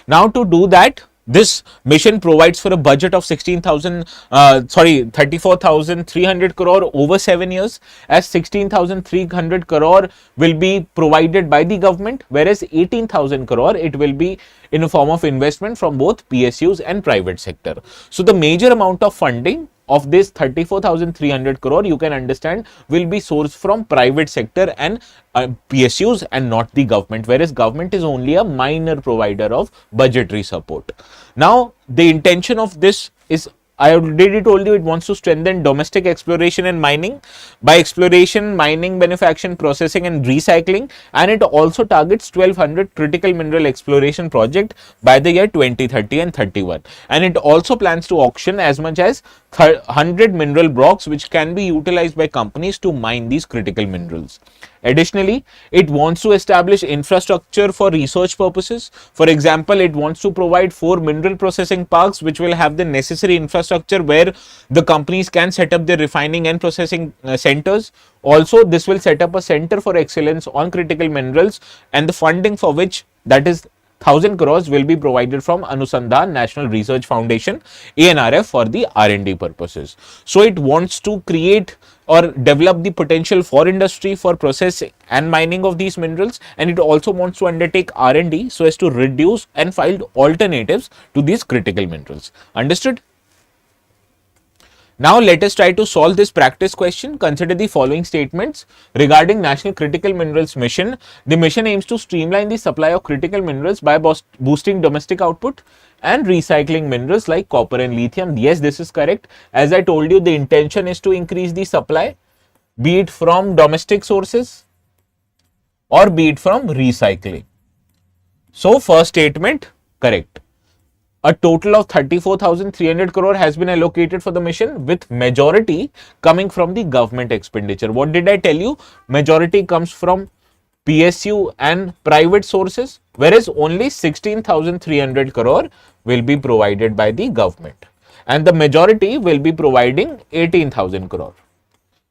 Now, to do that, this mission provides for a budget of 34,300 crore over 7 years, as 16,300 crore will be provided by the government, whereas 18,000 crore it will be in a form of investment from both PSUs and private sector. So, the major amount of funding of this 34,300 crore, you can understand, will be sourced from private sector and PSUs and not the government, whereas government is only a minor provider of budgetary support. Now, the intention of this is, I already told you, it wants to strengthen domestic exploration and mining by exploration, mining, manufacturing, processing and recycling, and it also targets 1200 critical mineral exploration project by the year 2030 and 31, and it also plans to auction as much as 100 mineral blocks which can be utilized by companies to mine these critical minerals. Additionally, it wants to establish infrastructure for research purposes. For example, it wants to provide 4 mineral processing parks which will have the necessary infrastructure where the companies can set up their refining and processing centers. Also, this will set up a center for excellence on critical minerals, and the funding for which, that is 1,000 crores, will be provided from Anusandhan National Research Foundation, ANRF, for the R&D purposes. So, it wants to create or develop the potential for industry for processing and mining of these minerals, and it also wants to undertake R&D so as to reduce and find alternatives to these critical minerals. Understood? Now, let us try to solve this practice question. Consider the following statements regarding National Critical Minerals Mission. The mission aims to streamline the supply of critical minerals by boosting domestic output and recycling minerals like copper and lithium. Yes, this is correct. As I told you, the intention is to increase the supply, be it from domestic sources or be it from recycling. So, first statement correct. A total of 34,300 crore has been allocated for the mission, with majority coming from the government expenditure. What did I tell you? Majority comes from PSU and private sources, whereas only 16,300 crore will be provided by the government, and the majority will be providing 18,000 crore.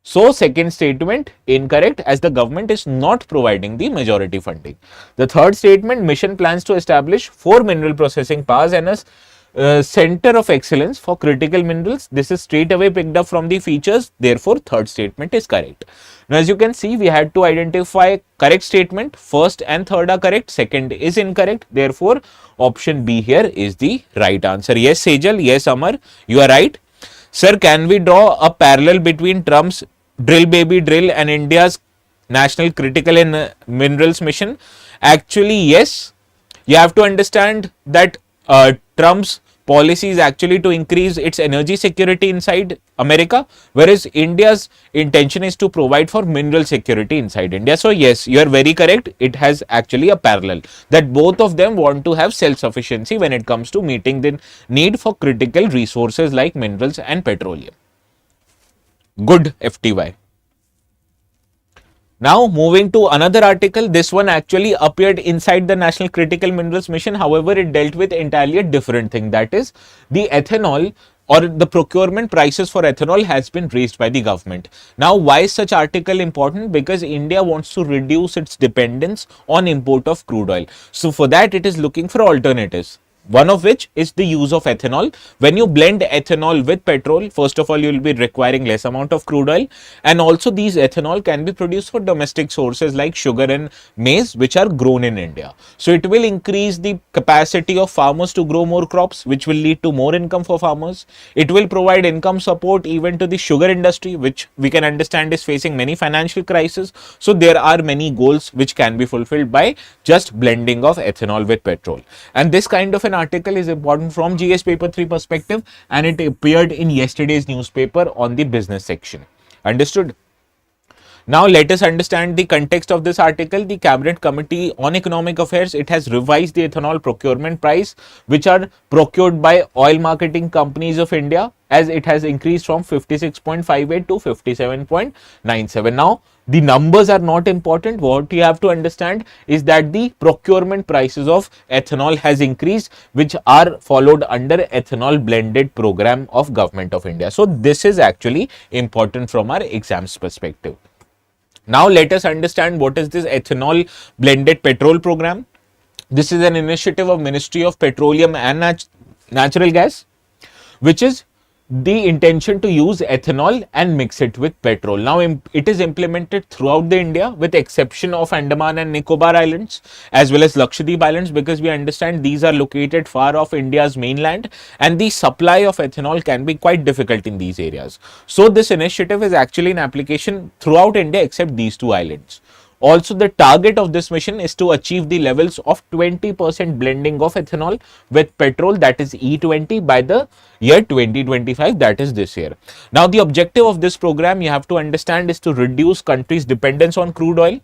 So, second statement incorrect, as the government is not providing the majority funding. The third statement, mission plans to establish 4 mineral processing parks and a center of excellence for critical minerals. This is straight away picked up from the features. Therefore, third statement is correct. Now, as you can see, we had to identify correct statement. First and third are correct. Second is incorrect. Therefore, option B here is the right answer. Yes, Sejal. Yes, Amar. You are right. Sir, can we draw a parallel between Trump's drill baby drill and India's National Critical Minerals Mission? Actually, yes. You have to understand that Trump's policy is actually to increase its energy security inside America, whereas India's intention is to provide for mineral security inside India. So, yes, you are very correct. It has actually a parallel, that both of them want to have self-sufficiency when it comes to meeting the need for critical resources like minerals and petroleum. Good, FTY. Now, moving to another article, this one actually appeared inside the National Critical Minerals Mission. However, it dealt with entirely a different thing, that is the ethanol, or the procurement prices for ethanol has been raised by the government. Now, why is such article important? Because India wants to reduce its dependence on import of crude oil. So, for that it is looking for alternatives. one of which is the use of ethanol. When you blend ethanol with petrol, first of all, you will be requiring less amount of crude oil, and also these ethanol can be produced for domestic sources like sugar and maize, which are grown in India. So it will increase the capacity of farmers to grow more crops, which will lead to more income for farmers. It will provide income support even to the sugar industry, which we can understand is facing many financial crises. So there are many goals which can be fulfilled by just blending of ethanol with petrol. And this kind of an article is important from GS paper 3 perspective, and it appeared in yesterday's newspaper on the business section. Understood? Now let us understand the context of this article. The Cabinet Committee on Economic Affairs, it has revised the ethanol procurement price which are procured by oil marketing companies of India, as it has increased from 56.58 to 57.97. Now the numbers are not important. What you have to understand is that the procurement prices of ethanol has increased, which are followed under ethanol blended program of Government of India. So this is actually important from our exams perspective. Now let us understand what is this ethanol blended petrol program. This is an initiative of Ministry of Petroleum and Natural Gas, which is the intention to use ethanol and mix it with petrol. Now it is implemented throughout the India with exception of Andaman and Nicobar Islands as well as Lakshadweep Islands, because we understand these are located far off India's mainland and the supply of ethanol can be quite difficult in these areas. So this initiative is actually in application throughout India except these two islands. Also, the target of this mission is to achieve the levels of 20% blending of ethanol with petrol, that is E20, by the year 2025, that is this year. Now, the objective of this program, you have to understand, is to reduce countries' dependence on crude oil,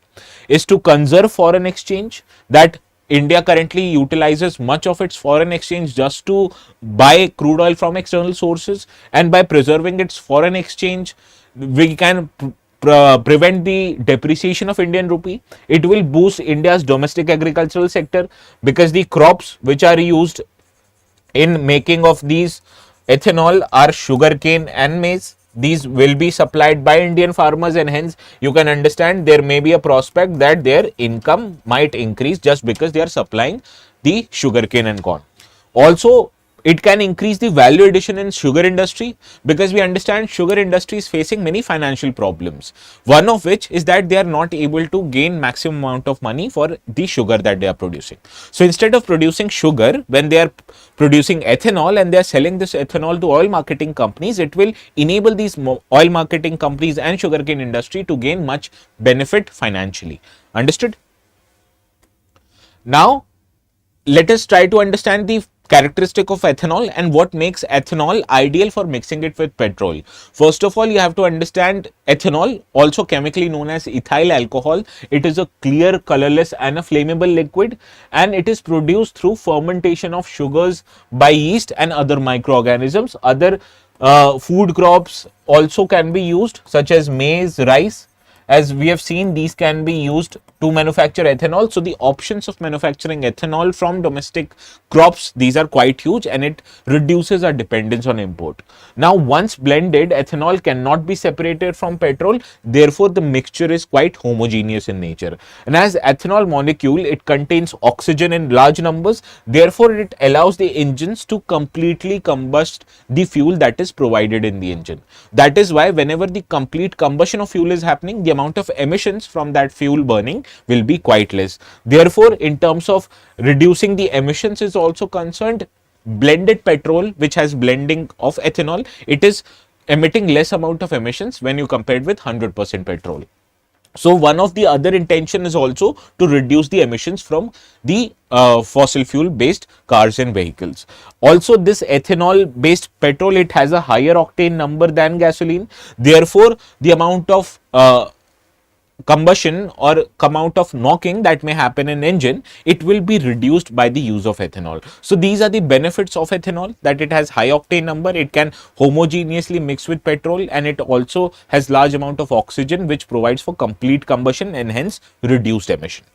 is to conserve foreign exchange, that India currently utilizes much of its foreign exchange just to buy crude oil from external sources, and by preserving its foreign exchange, we can prevent the depreciation of Indian rupee. It will boost India's domestic agricultural sector, because the crops which are used in making of these ethanol are sugarcane and maize. These will be supplied by Indian farmers, and hence you can understand there may be a prospect that their income might increase just because they are supplying the sugarcane and corn. Also, it can increase the value addition in sugar industry, because we understand sugar industry is facing many financial problems. One of which is that they are not able to gain maximum amount of money for the sugar that they are producing. So instead of producing sugar, when they are producing ethanol and they are selling this ethanol to oil marketing companies, it will enable these oil marketing companies and sugarcane industry to gain much benefit financially. Understood? Now let us try to understand the characteristic of ethanol and what makes ethanol ideal for mixing it with petrol. First of all, you have to understand ethanol, also chemically known as ethyl alcohol. It is a clear, colorless and a flammable liquid, and it is produced through fermentation of sugars by yeast and other microorganisms. Other food crops also can be used, such as maize, rice. As we have seen, these can be used to manufacture ethanol. So the options of manufacturing ethanol from domestic crops, these are quite huge, and it reduces our dependence on import. Now, once blended, ethanol cannot be separated from petrol. Therefore, the mixture is quite homogeneous in nature. And as ethanol molecule, it contains oxygen in large numbers. Therefore, it allows the engines to completely combust the fuel that is provided in the engine. That is why whenever the complete combustion of fuel is happening, the amount of emissions from that fuel burning will be quite less. Therefore, in terms of reducing the emissions is also concerned, blended petrol, which has blending of ethanol, it is emitting less amount of emissions when you compare it with 100% petrol. So one of the other intention is also to reduce the emissions from the fossil fuel based cars and vehicles. Also, this ethanol based petrol, it has a higher octane number than gasoline. Therefore, the amount of combustion or amount of knocking that may happen in engine, it will be reduced by the use of ethanol. So these are the benefits of ethanol, that it has high octane number, it can homogeneously mix with petrol, and it also has large amount of oxygen which provides for complete combustion and hence reduced emission.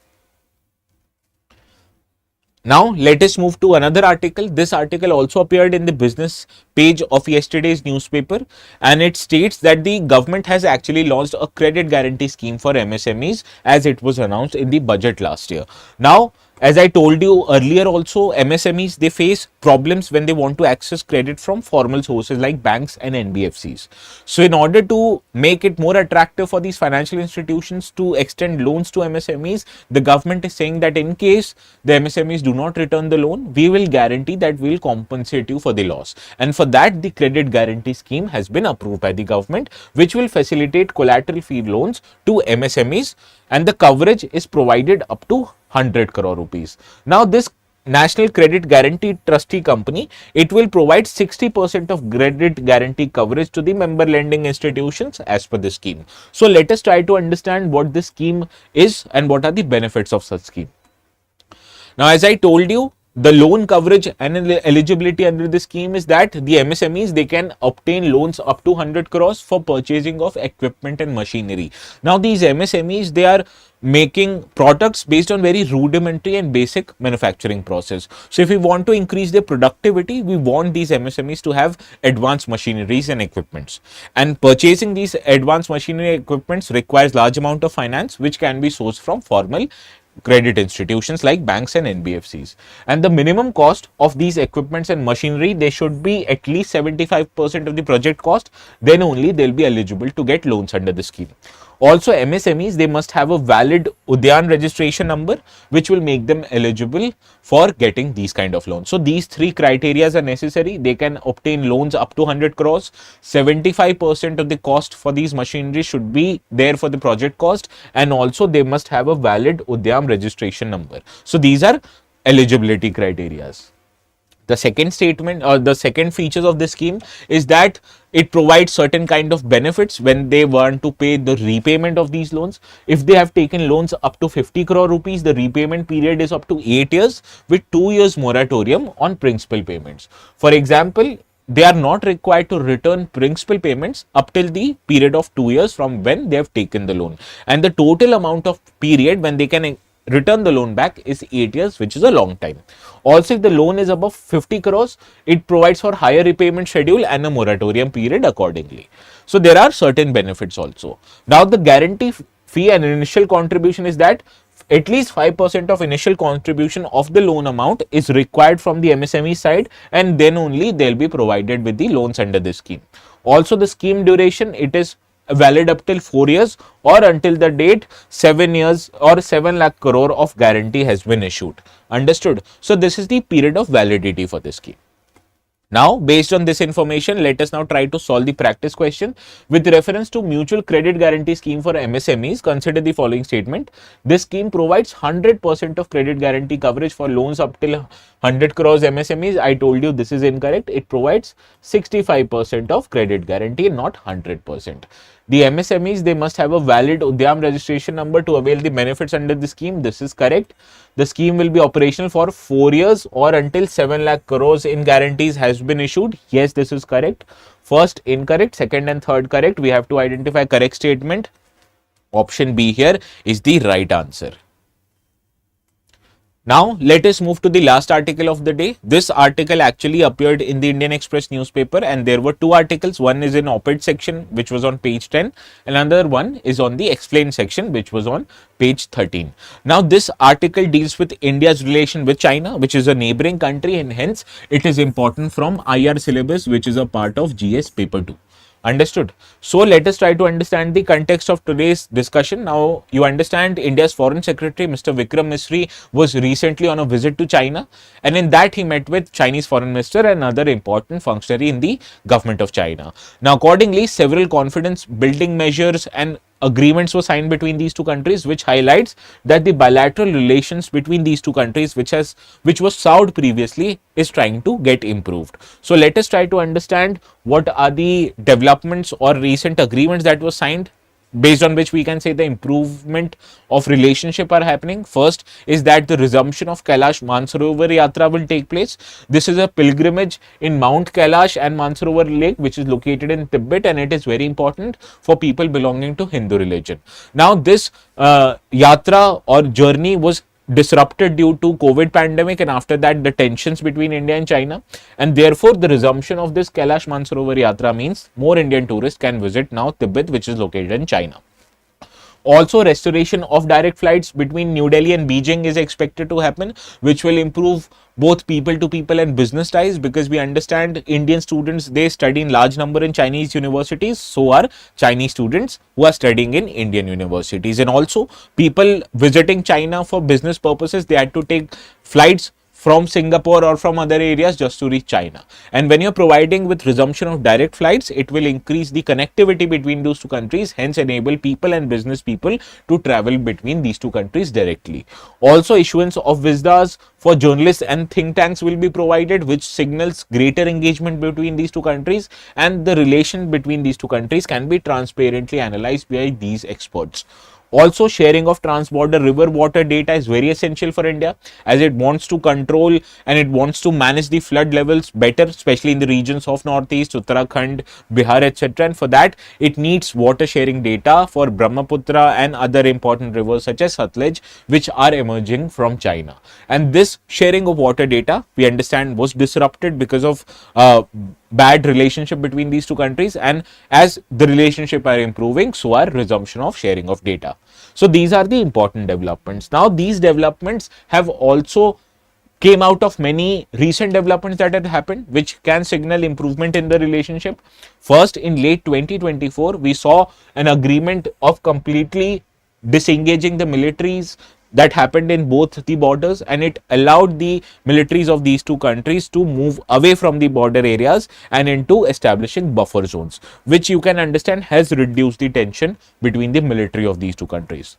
Now let us move to another article. This article also appeared in the business page of yesterday's newspaper, and it states that the government has actually launched a credit guarantee scheme for MSMEs as it was announced in the budget last year. Now As I told you earlier also, MSMEs, they face problems when they want to access credit from formal sources like banks and NBFCs. So in order to make it more attractive for these financial institutions to extend loans to MSMEs, the government is saying that in case the MSMEs do not return the loan, we will guarantee that we will compensate you for the loss. And for that, the credit guarantee scheme has been approved by the government, which will facilitate collateral-free loans to MSMEs, and the coverage is provided up to 100 crore rupees. Now this National Credit Guarantee Trustee Company, it will provide 60% of credit guarantee coverage to the member lending institutions as per the scheme. So let us try to understand what this scheme is and what are the benefits of such scheme. Now, as I told you, the loan coverage and eligibility under the scheme is that the MSMEs, they can obtain loans up to 100 crores for purchasing of equipment and machinery. Now, these MSMEs, they are making products based on very rudimentary and basic manufacturing process. So, if we want to increase their productivity, we want these MSMEs to have advanced machineries and equipments. And purchasing these advanced machinery equipments requires large amount of finance, which can be sourced from formal credit institutions like banks and NBFCs. And the minimum cost of these equipments and machinery, they should be at least 75% of the project cost. Then only they'll be eligible to get loans under the scheme. Also, MSMEs, they must have a valid Udyan registration number, which will make them eligible for getting these kind of loans. So these three criteria are necessary. They can obtain loans up to 100 crores. 75% of the cost for these machinery should be there for the project cost, and also they must have a valid Udyam registration number. So these are eligibility criteria. The second statement or the second features of this scheme is that it provides certain kind of benefits when they want to pay the repayment of these loans. If they have taken loans up to 50 crore rupees, the repayment period is up to 8 years with 2 years moratorium on principal payments. For example, they are not required to return principal payments up till the period of 2 years from when they have taken the loan. And the total amount of period when they can return the loan back is 8 years, which is a long time. Also, if the loan is above 50 crores, it provides for higher repayment schedule and a moratorium period accordingly. So there are certain benefits also. Now, the guarantee fee and initial contribution is that at least 5% of initial contribution of the loan amount is required from the MSME side, and then only they'll be provided with the loans under this scheme. Also, the scheme duration, it is valid up till 4 years or until the date 7 years or 7 lakh crore of guarantee has been issued. Understood? So this is the period of validity for this scheme. Now, based on this information, let us now try to solve the practice question. With reference to mutual credit guarantee scheme for MSMEs, consider the following statement. This scheme provides 100% of credit guarantee coverage for loans up till 100 crores MSMEs. I told you this is incorrect. It provides 65% of credit guarantee, not 100%. The MSMEs, they must have a valid Udyam registration number to avail the benefits under the scheme. This is correct. The scheme will be operational for 4 years or until 7 lakh crores in guarantees has been issued. Yes, this is correct. First incorrect, second and third correct. We have to identify correct statement. Option B here is the right answer. Now, let us move to the last article of the day. This article actually appeared in the Indian Express newspaper, and there were two articles. One is in op-ed section, which was on page 10, and another one is on the explained section, which was on page 13. Now, this article deals with India's relation with China, which is a neighboring country, and hence it is important from IR syllabus, which is a part of GS paper 2. Understood? So let us try to understand the context of today's discussion. Now, you understand India's Foreign Secretary, Mr. Vikram Misri, was recently on a visit to China, and in that he met with Chinese Foreign Minister and other important functionary in the government of China. Now, accordingly, several confidence building measures and agreements were signed between these two countries, which highlights that the bilateral relations between these two countries, which was soured previously, is trying to get improved. So let us try to understand what are the developments or recent agreements that were signed, based on which we can say the improvement of relationship are happening. First is that the resumption of Kailash Mansarovar Yatra will take place. This is a pilgrimage in Mount Kailash and Mansarovar Lake, which is located in Tibet, and it is very important for people belonging to Hindu religion. Now, this yatra or journey was disrupted due to COVID pandemic, and after that the tensions between India and China, and therefore the resumption of this Kailash Mansarovar Yatra means more Indian tourists can visit now Tibet, which is located in China. Also, restoration of direct flights between New Delhi and Beijing is expected to happen, which will improve both people to people and business ties, because we understand Indian students, they study in large number in Chinese universities. So are Chinese students who are studying in Indian universities. And also, people visiting China for business purposes, they had to take flights from Singapore or from other areas just to reach China. And when you're providing with resumption of direct flights, it will increase the connectivity between those two countries, hence enable people and business people to travel between these two countries directly. Also, issuance of visas for journalists and think tanks will be provided, which signals greater engagement between these two countries, and the relation between these two countries can be transparently analyzed by these experts. Also, sharing of trans-border river water data is very essential for India, as it wants to control and it wants to manage the flood levels better, especially in the regions of Northeast, Uttarakhand, Bihar, etc. And for that, it needs water sharing data for Brahmaputra and other important rivers such as Satluj, which are emerging from China. And this sharing of water data, we understand, was disrupted because of bad relationship between these two countries, and as the relationship are improving, so are resumption of sharing of data. So these are the important developments. Now these developments have also came out of many recent developments that had happened, which can signal improvement in the relationship. First, in late 2024, we saw an agreement of completely disengaging the militaries that happened in both the borders, and it allowed the militaries of these two countries to move away from the border areas and into establishing buffer zones, which you can understand has reduced the tension between the military of these two countries.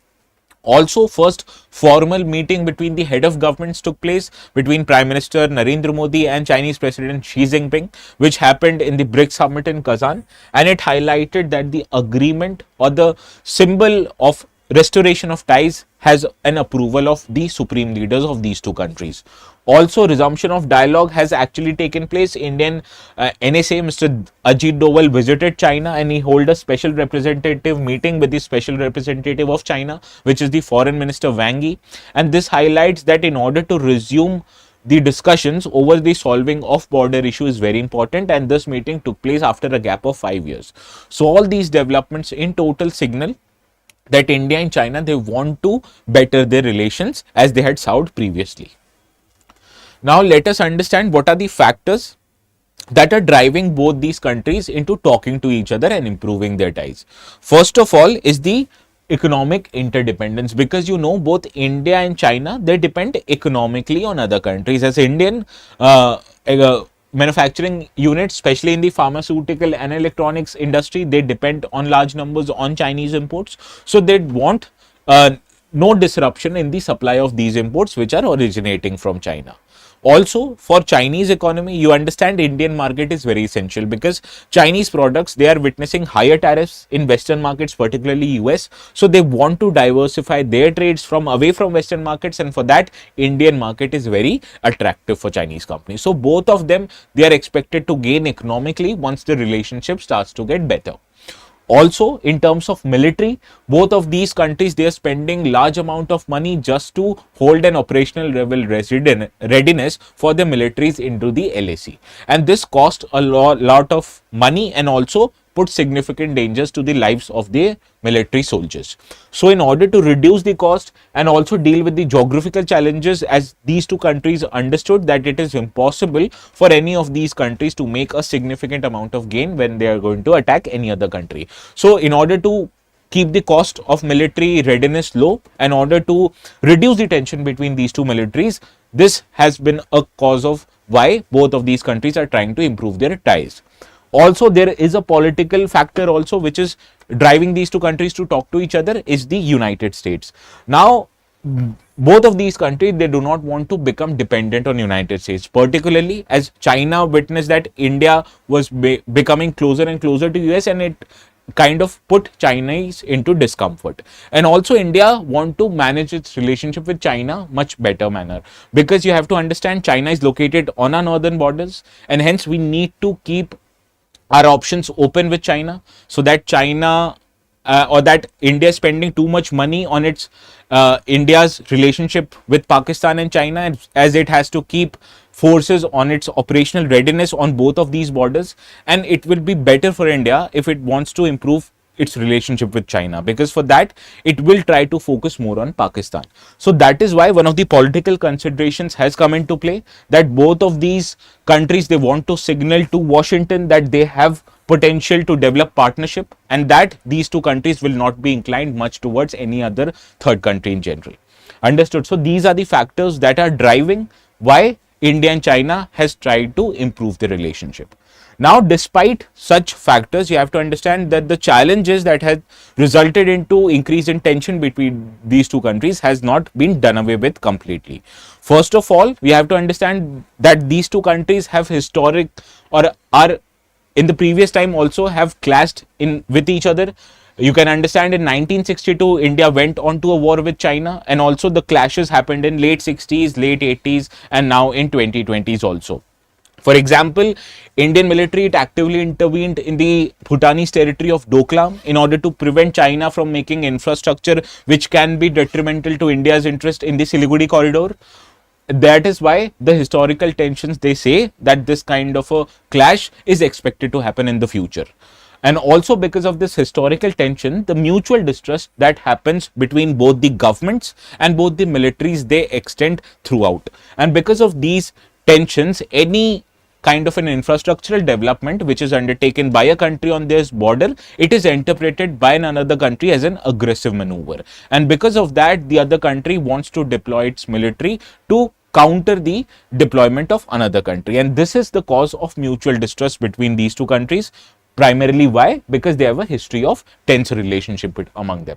Also, first formal meeting between the head of governments took place between Prime Minister Narendra Modi and Chinese President Xi Jinping, which happened in the BRICS summit in Kazan, and it highlighted that the agreement or the symbol of restoration of ties has an approval of the supreme leaders of these two countries. Also, resumption of dialogue has actually taken place. Indian NSA Mr. Ajit Doval visited China, and he held a special representative meeting with the special representative of China, which is the Foreign Minister Wang Yi. And this highlights that in order to resume the discussions over the solving of border issue is very important, and this meeting took place after a gap of 5 years. So all these developments in total signal that India and China, they want to better their relations as they had soured previously. Now let us understand what are the factors that are driving both these countries into talking to each other and improving their ties. First of all is the economic interdependence, because you know both India and China, they depend economically on other countries. As Indian manufacturing units, especially in the pharmaceutical and electronics industry, they depend on large numbers on Chinese imports. So they want no disruption in the supply of these imports which are originating from China. Also, for Chinese economy, you understand Indian market is very essential, because Chinese products, they are witnessing higher tariffs in Western markets, particularly US. So they want to diversify their trades from away from Western markets, and for that, Indian market is very attractive for Chinese companies. So both of them, they are expected to gain economically once the relationship starts to get better. Also, in terms of military, both of these countries, they are spending large amount of money just to hold an operational level readiness for the militaries into the LAC. And this cost a lot of money and also put significant dangers to the lives of the military soldiers. So in order to reduce the cost and also deal with the geographical challenges, as these two countries understood that it is impossible for any of these countries to make a significant amount of gain when they are going to attack any other country. So in order to keep the cost of military readiness low, in order to reduce the tension between these two militaries, this has been a cause of why both of these countries are trying to improve their ties. Also, there is a political factor also which is driving these two countries to talk to each other, is the United States. Now, both of these countries, they do not want to become dependent on United States, particularly as China witnessed that India was becoming closer and closer to US, and it kind of put Chinese into discomfort. And also India want to manage its relationship with China much better manner, because you have to understand China is located on our northern borders, and hence we need to keep our options open with China, so that China or that India is spending too much money on its India's relationship with Pakistan and China, as it has to keep forces on its operational readiness on both of these borders. And it will be better for India if it wants to improve its relationship with China, because for that it will try to focus more on Pakistan. So that is why one of the political considerations has come into play, that both of these countries, they want to signal to Washington that they have potential to develop partnership, and that these two countries will not be inclined much towards any other third country in general. Understood? So these are the factors that are driving why India and China has tried to improve the relationship. Now, despite such factors, you have to understand that the challenges that have resulted into increase in tension between these two countries has not been done away with completely. First of all, we have to understand that these two countries have historic, or are in the previous time also have clashed in with each other. You can understand in 1962, India went on to a war with China, and also the clashes happened in late 60s, late 80s, and now in 2020s also. For example, Indian military, it actively intervened in the Bhutanese territory of Doklam in order to prevent China from making infrastructure which can be detrimental to India's interest in the Siliguri corridor. That is why the historical tensions, they say that this kind of a clash is expected to happen in the future. And also because of this historical tension, the mutual distrust that happens between both the governments and both the militaries, they extend throughout. And because of these tensions, any kind of an infrastructural development which is undertaken by a country on this border, it is interpreted by another country as an aggressive maneuver. And because of that, the other country wants to deploy its military to counter the deployment of another country. And this is the cause of mutual distrust between these two countries. Primarily why? Because they have a history of tense relationship among them.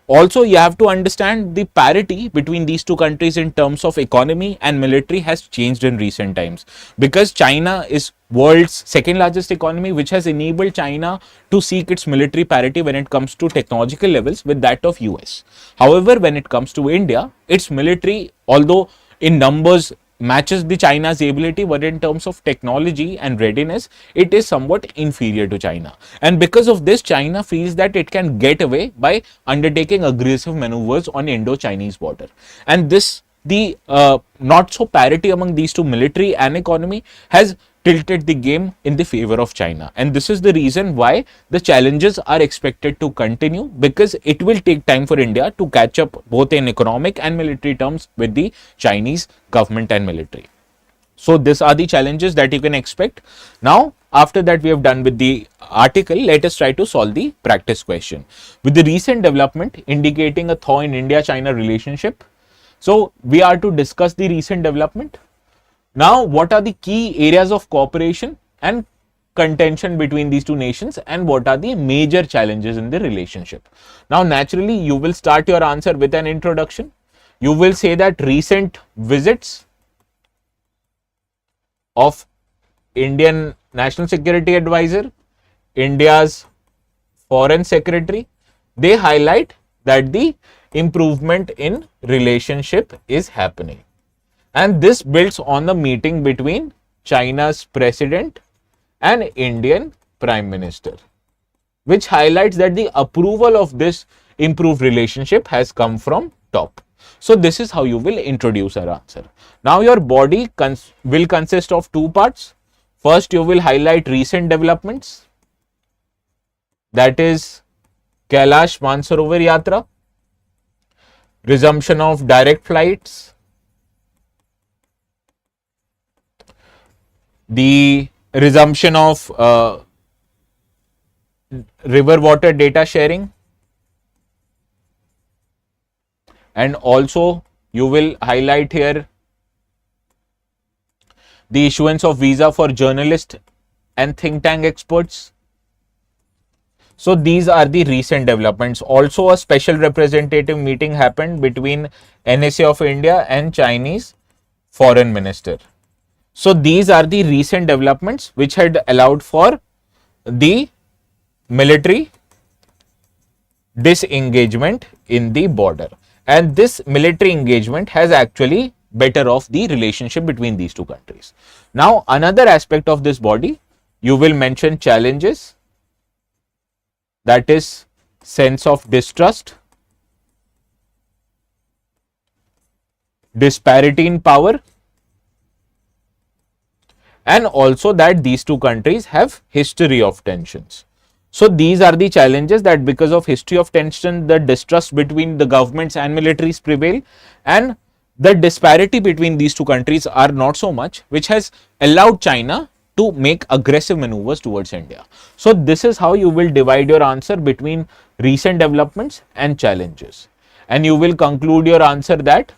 Also, you have to understand the parity between these two countries in terms of economy and military has changed in recent times, because China is world's second largest economy, which has enabled China to seek its military parity when it comes to technological levels with that of US. However, when it comes to India, its military, although in numbers matches the China's ability, but in terms of technology and readiness, it is somewhat inferior to China. And because of this, China feels that it can get away by undertaking aggressive maneuvers on Indo-Chinese border. And this, the not so parity among these two, military and economy, has tilted the game in the favor of China. And this is the reason why the challenges are expected to continue, because it will take time for India to catch up both in economic and military terms with the Chinese government and military. So these are the challenges that you can expect. Now, after that we have done with the article, let us try to solve the practice question. With the recent development indicating a thaw in India-China relationship, so we are to discuss the recent development. Now, what are the key areas of cooperation and contention between these two nations, and what are the major challenges in the relationship? Now, naturally, you will start your answer with an introduction. You will say that recent visits of Indian National Security Advisor, India's Foreign Secretary, they highlight that the improvement in relationship is happening. And this builds on the meeting between China's president and Indian Prime Minister, which highlights that the approval of this improved relationship has come from top. So this is how you will introduce our answer. Now your body will consist of two parts. First, you will highlight recent developments, that is Kailash Mansarovar Yatra, resumption of direct flights, the resumption of river water data sharing, and also you will highlight here the issuance of visa for journalists and think tank experts. So these are the recent developments. Also, a special representative meeting happened between NSA of India and Chinese Foreign Minister. So these are the recent developments which had allowed for the military disengagement in the border. And this military engagement has actually better off the relationship between these two countries. Now, another aspect of this body, you will mention challenges, that is sense of distrust, disparity in power, and also that these two countries have history of tensions. So these are the challenges that because of history of tension, the distrust between the governments and militaries prevail, and the disparity between these two countries are not so much, which has allowed China to make aggressive maneuvers towards India. So this is how you will divide your answer between recent developments and challenges. And you will conclude your answer that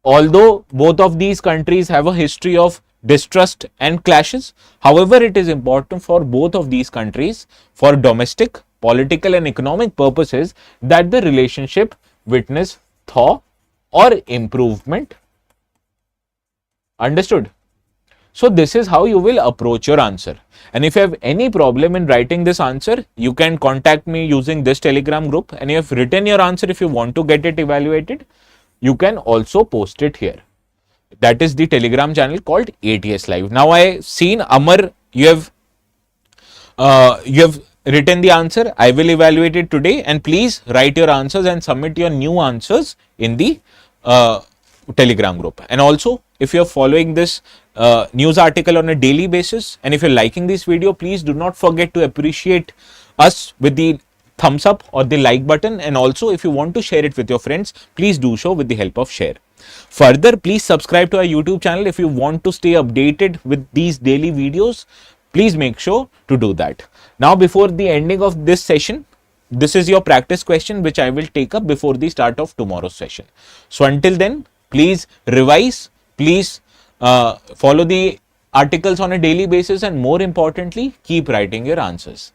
although both of these countries have a history of distrust and clashes, however, it is important for both of these countries for domestic, political and economic purposes that the relationship witness thaw or improvement. Understood? So this is how you will approach your answer. And if you have any problem in writing this answer, you can contact me using this Telegram group, and you have written your answer. If you want to get it evaluated, you can also post it here. That is the Telegram channel called ATS Live. Now I seen Amar, you have written the answer. I will evaluate it today, and please write your answers and submit your new answers in the Telegram group. And also, if you are following this news article on a daily basis, and if you're liking this video, please do not forget to appreciate us with the thumbs up or the like button. And also, if you want to share it with your friends, please do so with the help of share. Further, please subscribe to our YouTube channel if you want to stay updated with these daily videos. Please make sure to do that. Now, before the ending of this session, this is your practice question which I will take up before the start of tomorrow's session. So until then, please revise, please follow the articles on a daily basis, and more importantly, keep writing your answers.